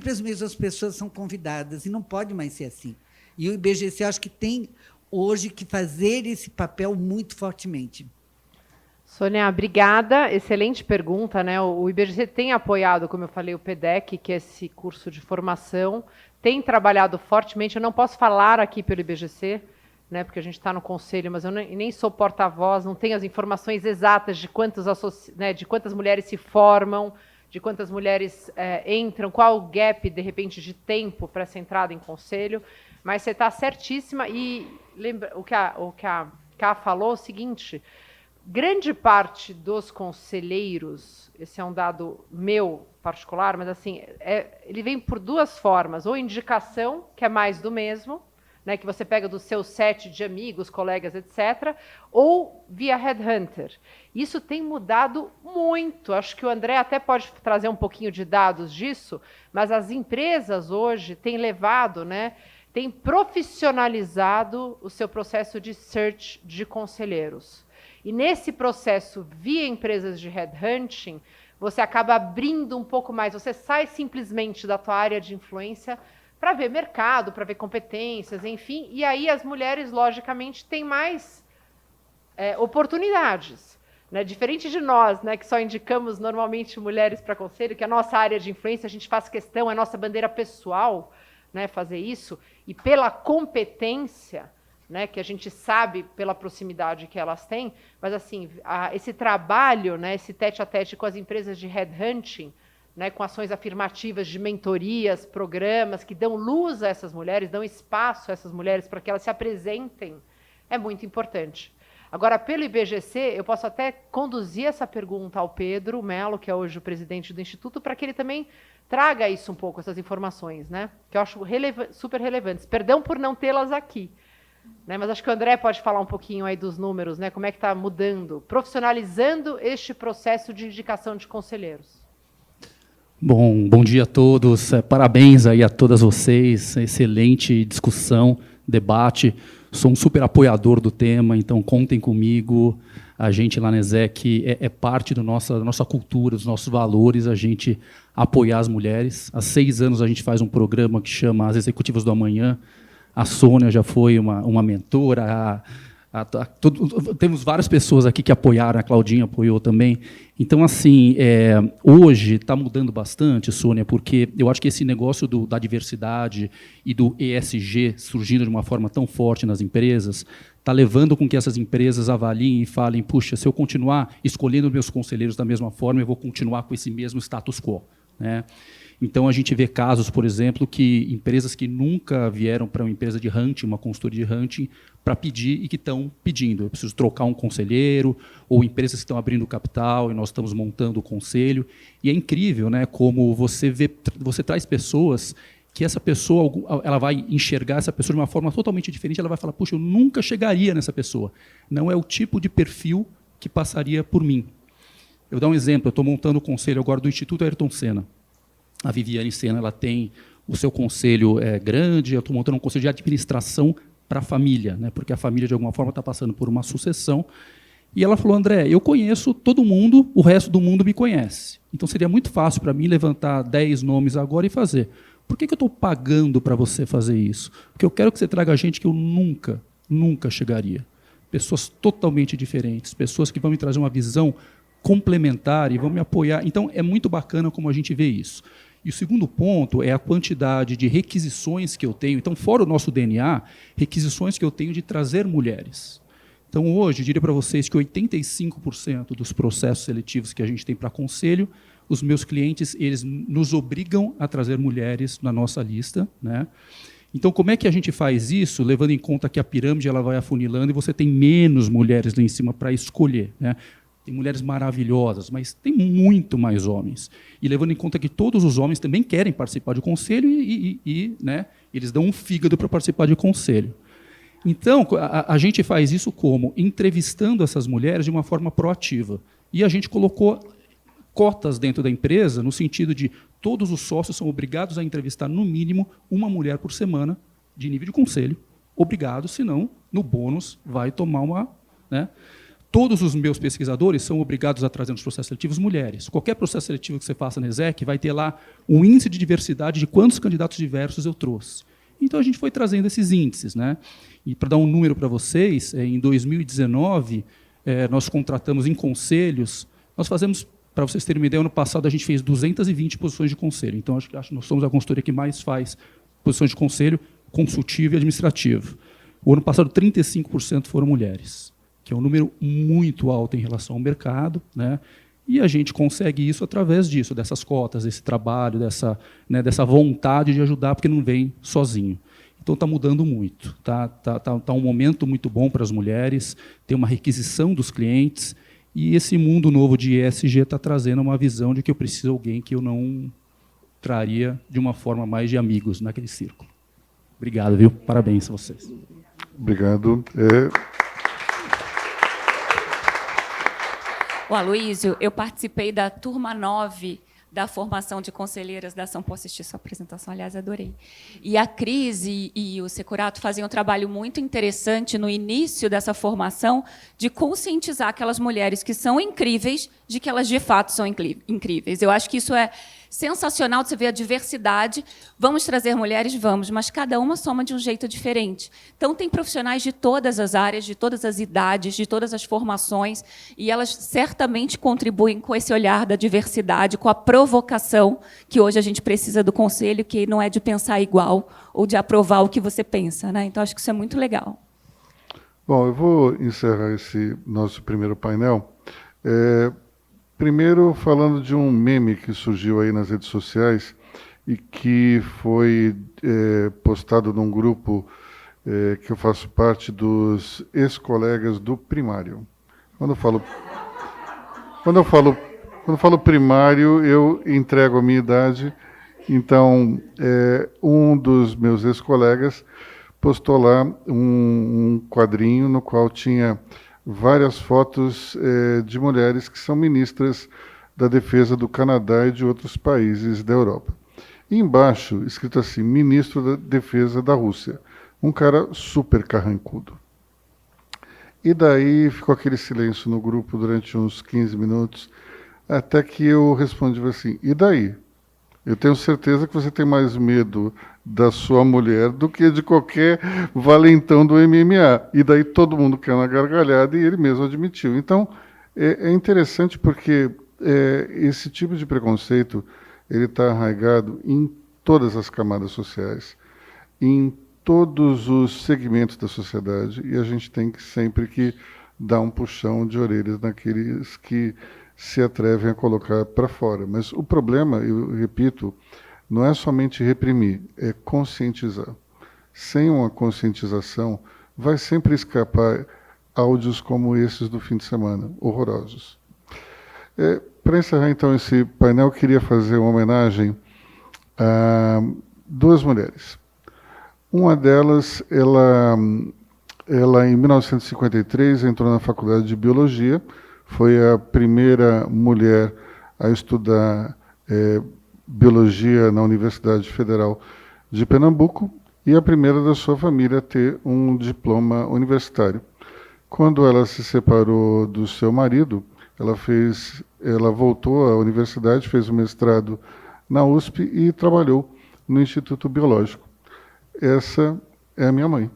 as mesmas pessoas são convidadas, e não pode mais ser assim. E o IBGC, acho que tem hoje que fazer esse papel muito fortemente. Sônia, obrigada. Excelente pergunta, né? O IBGC tem apoiado, como eu falei, o PEDEC, que é esse curso de formação, tem trabalhado fortemente. Eu não posso falar aqui pelo IBGC, né, porque a gente está no conselho, mas eu nem sou porta-voz, não tenho as informações exatas de de quantas mulheres se formam, de quantas mulheres entram, qual o gap, de repente, de tempo para essa entrada em conselho, mas você está certíssima. E lembra, o que a Ká falou é o seguinte: grande parte dos conselheiros, esse é um dado meu particular, mas assim, ele vem por duas formas: ou indicação, que é mais do mesmo, né, que você pega do seu set de amigos, colegas, etc., ou via headhunter. Isso tem mudado muito. Acho que o André até pode trazer um pouquinho de dados disso, mas as empresas hoje têm levado, né, têm profissionalizado o seu processo de search de conselheiros. E nesse processo, via empresas de headhunting, você acaba abrindo um pouco mais, você sai simplesmente da tua área de influência para ver mercado, para ver competências, enfim, e aí as mulheres, logicamente, têm mais oportunidades. Né? Diferente de nós, né, que só indicamos normalmente mulheres para conselho, que a nossa área de influência, a gente faz questão, é nossa bandeira pessoal, né, fazer isso, e pela competência, né, que a gente sabe pela proximidade que elas têm, mas assim, esse trabalho, né, esse tete-a-tete com as empresas de headhunting, né, com ações afirmativas de mentorias, programas que dão luz a essas mulheres, dão espaço a essas mulheres para que elas se apresentem, é muito importante. Agora, pelo IBGC, eu posso até conduzir essa pergunta ao Pedro Mello, que é hoje o presidente do Instituto, para que ele também traga isso um pouco, essas informações, né? Que eu acho super relevantes. Perdão por não tê-las aqui, né? Mas acho que o André pode falar um pouquinho aí dos números, né? Como é que está mudando, profissionalizando este processo de indicação de conselheiros. Bom dia a todos. Parabéns aí a todas vocês. Excelente discussão, debate. Sou um super apoiador do tema, então contem comigo. A gente lá na ESEC é parte da nossa cultura, dos nossos valores, a gente apoiar as mulheres. Há 6 anos a gente faz um programa que chama As Executivas do Amanhã. A Sônia já foi uma mentora, temos várias pessoas aqui que apoiaram, a Claudinha apoiou também. Então, assim, hoje está mudando bastante, Sônia, porque eu acho que esse negócio da diversidade e do ESG surgindo de uma forma tão forte nas empresas está levando com que essas empresas avaliem e falem, puxa, se eu continuar escolhendo meus conselheiros da mesma forma, eu vou continuar com esse mesmo status quo, né? Então, a gente vê casos, por exemplo, que empresas que nunca vieram para uma empresa de hunting, uma consultoria de hunting, para pedir e que estão pedindo. Eu preciso trocar um conselheiro, ou empresas que estão abrindo capital e nós estamos montando o conselho. E é incrível, né, como você traz pessoas que essa pessoa, ela vai enxergar essa pessoa de uma forma totalmente diferente, ela vai falar, puxa, eu nunca chegaria nessa pessoa. Não é o tipo de perfil que passaria por mim. Eu vou dar um exemplo, eu estou montando o conselho agora do Instituto Ayrton Senna. A Viviane Senna, ela tem o seu conselho grande, eu estou montando um conselho de administração para a família, né, porque a família, de alguma forma, está passando por uma sucessão. E ela falou, André, eu conheço todo mundo, o resto do mundo me conhece. Então, seria muito fácil para mim levantar 10 nomes agora e fazer. Por que eu estou pagando para você fazer isso? Porque eu quero que você traga gente que eu nunca chegaria. Pessoas totalmente diferentes, pessoas que vão me trazer uma visão complementar e vão me apoiar. Então, é muito bacana como a gente vê isso. E o segundo ponto é a quantidade de requisições que eu tenho. Então, fora o nosso DNA, requisições que eu tenho de trazer mulheres. Então, hoje, eu diria para vocês que 85% dos processos seletivos que a gente tem para conselho, os meus clientes, eles nos obrigam a trazer mulheres na nossa lista, né? Então, como é que a gente faz isso, levando em conta que a pirâmide ela vai afunilando e você tem menos mulheres lá em cima para escolher, né? Tem mulheres maravilhosas, mas tem muito mais homens. E levando em conta que todos os homens também querem participar de conselho né, eles dão um fígado para participar de conselho. Então, a gente faz isso como? Entrevistando essas mulheres de uma forma proativa. E a gente colocou cotas dentro da empresa, no sentido de todos os sócios são obrigados a entrevistar, no mínimo, uma mulher por semana, de nível de conselho. Obrigado, senão, no bônus, vai tomar uma... né? Todos os meus pesquisadores são obrigados a trazer nos processos seletivos mulheres. Qualquer processo seletivo que você faça na ESEC vai ter lá um índice de diversidade de quantos candidatos diversos eu trouxe. Então, a gente foi trazendo esses índices, né? E, para dar um número para vocês, em 2019, nós contratamos em conselhos, nós fazemos, para vocês terem uma ideia, ano passado a gente fez 220 posições de conselho. Então, acho que nós somos a consultoria que mais faz posições de conselho consultivo e administrativo. O ano passado, 35% foram mulheres, que é um número muito alto em relação ao mercado, né? E a gente consegue isso através disso, dessas cotas, desse trabalho, dessa vontade de ajudar, porque não vem sozinho. Então, está mudando muito. Tá um momento muito bom para as mulheres, tem uma requisição dos clientes, e esse mundo novo de ESG está trazendo uma visão de que eu preciso de alguém que eu não traria de uma forma mais de amigos naquele círculo. Obrigado, viu? Parabéns a vocês. Obrigado. O Aloysio, eu participei da turma 9 da formação de conselheiras da ação. Posso assistir sua apresentação? Aliás, adorei. E a Cris e o Securato faziam um trabalho muito interessante no início dessa formação de conscientizar aquelas mulheres que são incríveis de que elas, de fato, são incríveis. Eu acho que isso é sensacional de você ver a diversidade. Vamos trazer mulheres? Vamos, mas cada uma soma de um jeito diferente. Então, tem profissionais de todas as áreas, de todas as idades, de todas as formações, e elas certamente contribuem com esse olhar da diversidade, com a provocação que hoje a gente precisa do conselho, que não é de pensar igual ou de aprovar o que você pensa, né? Então, acho que isso é muito legal. Bom, eu vou encerrar esse nosso primeiro painel. Primeiro, falando de um meme que surgiu aí nas redes sociais e que foi postado num grupo que eu faço parte dos ex-colegas do primário. Quando eu falo primário, eu entrego a minha idade. Então, um dos meus ex-colegas postou lá um quadrinho no qual tinha várias fotos de mulheres que são ministras da Defesa do Canadá e de outros países da Europa. E embaixo, escrito assim, ministro da Defesa da Rússia. Um cara super carrancudo. E daí ficou aquele silêncio no grupo durante uns 15 minutos, até que eu respondi assim, e daí? Eu tenho certeza que você tem mais medo da sua mulher do que de qualquer valentão do MMA. E daí todo mundo caiu na gargalhada e ele mesmo admitiu. Então, é interessante porque esse tipo de preconceito ele está arraigado em todas as camadas sociais, em todos os segmentos da sociedade, e a gente tem que sempre que dar um puxão de orelhas naqueles que se atrevem a colocar para fora. Mas o problema, eu repito, não é somente reprimir, é conscientizar. Sem uma conscientização, vai sempre escapar áudios como esses do fim de semana, horrorosos. Para encerrar, então, esse painel, eu queria fazer uma homenagem a duas mulheres. Uma delas, ela em 1953 entrou na faculdade de Biologia, foi a primeira mulher a estudar Biologia na Universidade Federal de Pernambuco e a primeira da sua família a ter um diploma universitário. Quando ela se separou do seu marido, ela voltou à universidade, fez o mestrado na USP e trabalhou no Instituto Biológico. Essa é a minha mãe.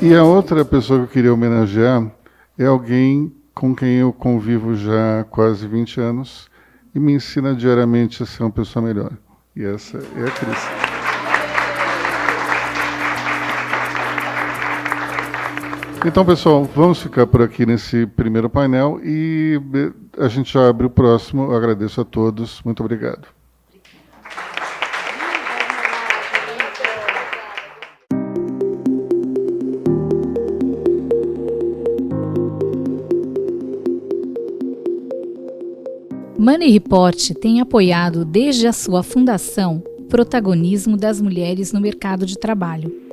E a outra pessoa que eu queria homenagear é alguém com quem eu convivo já há quase 20 anos e me ensina diariamente a ser uma pessoa melhor. E essa é a Cris. Então, pessoal, vamos ficar por aqui nesse primeiro painel e a gente já abre o próximo. Eu agradeço a todos. Muito obrigado. Money Report tem apoiado desde a sua fundação o protagonismo das mulheres no mercado de trabalho.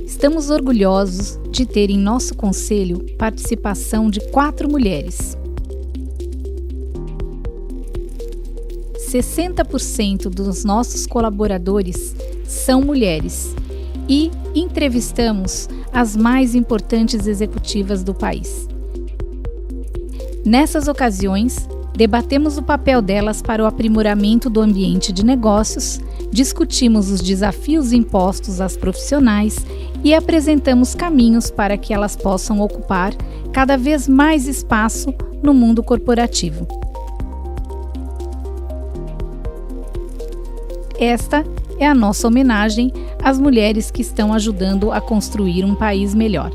Estamos orgulhosos de ter em nosso conselho participação de 4 mulheres. 60% dos nossos colaboradores são mulheres e entrevistamos as mais importantes executivas do país. Nessas ocasiões, debatemos o papel delas para o aprimoramento do ambiente de negócios, discutimos os desafios impostos às profissionais e apresentamos caminhos para que elas possam ocupar cada vez mais espaço no mundo corporativo. Esta é a nossa homenagem às mulheres que estão ajudando a construir um país melhor.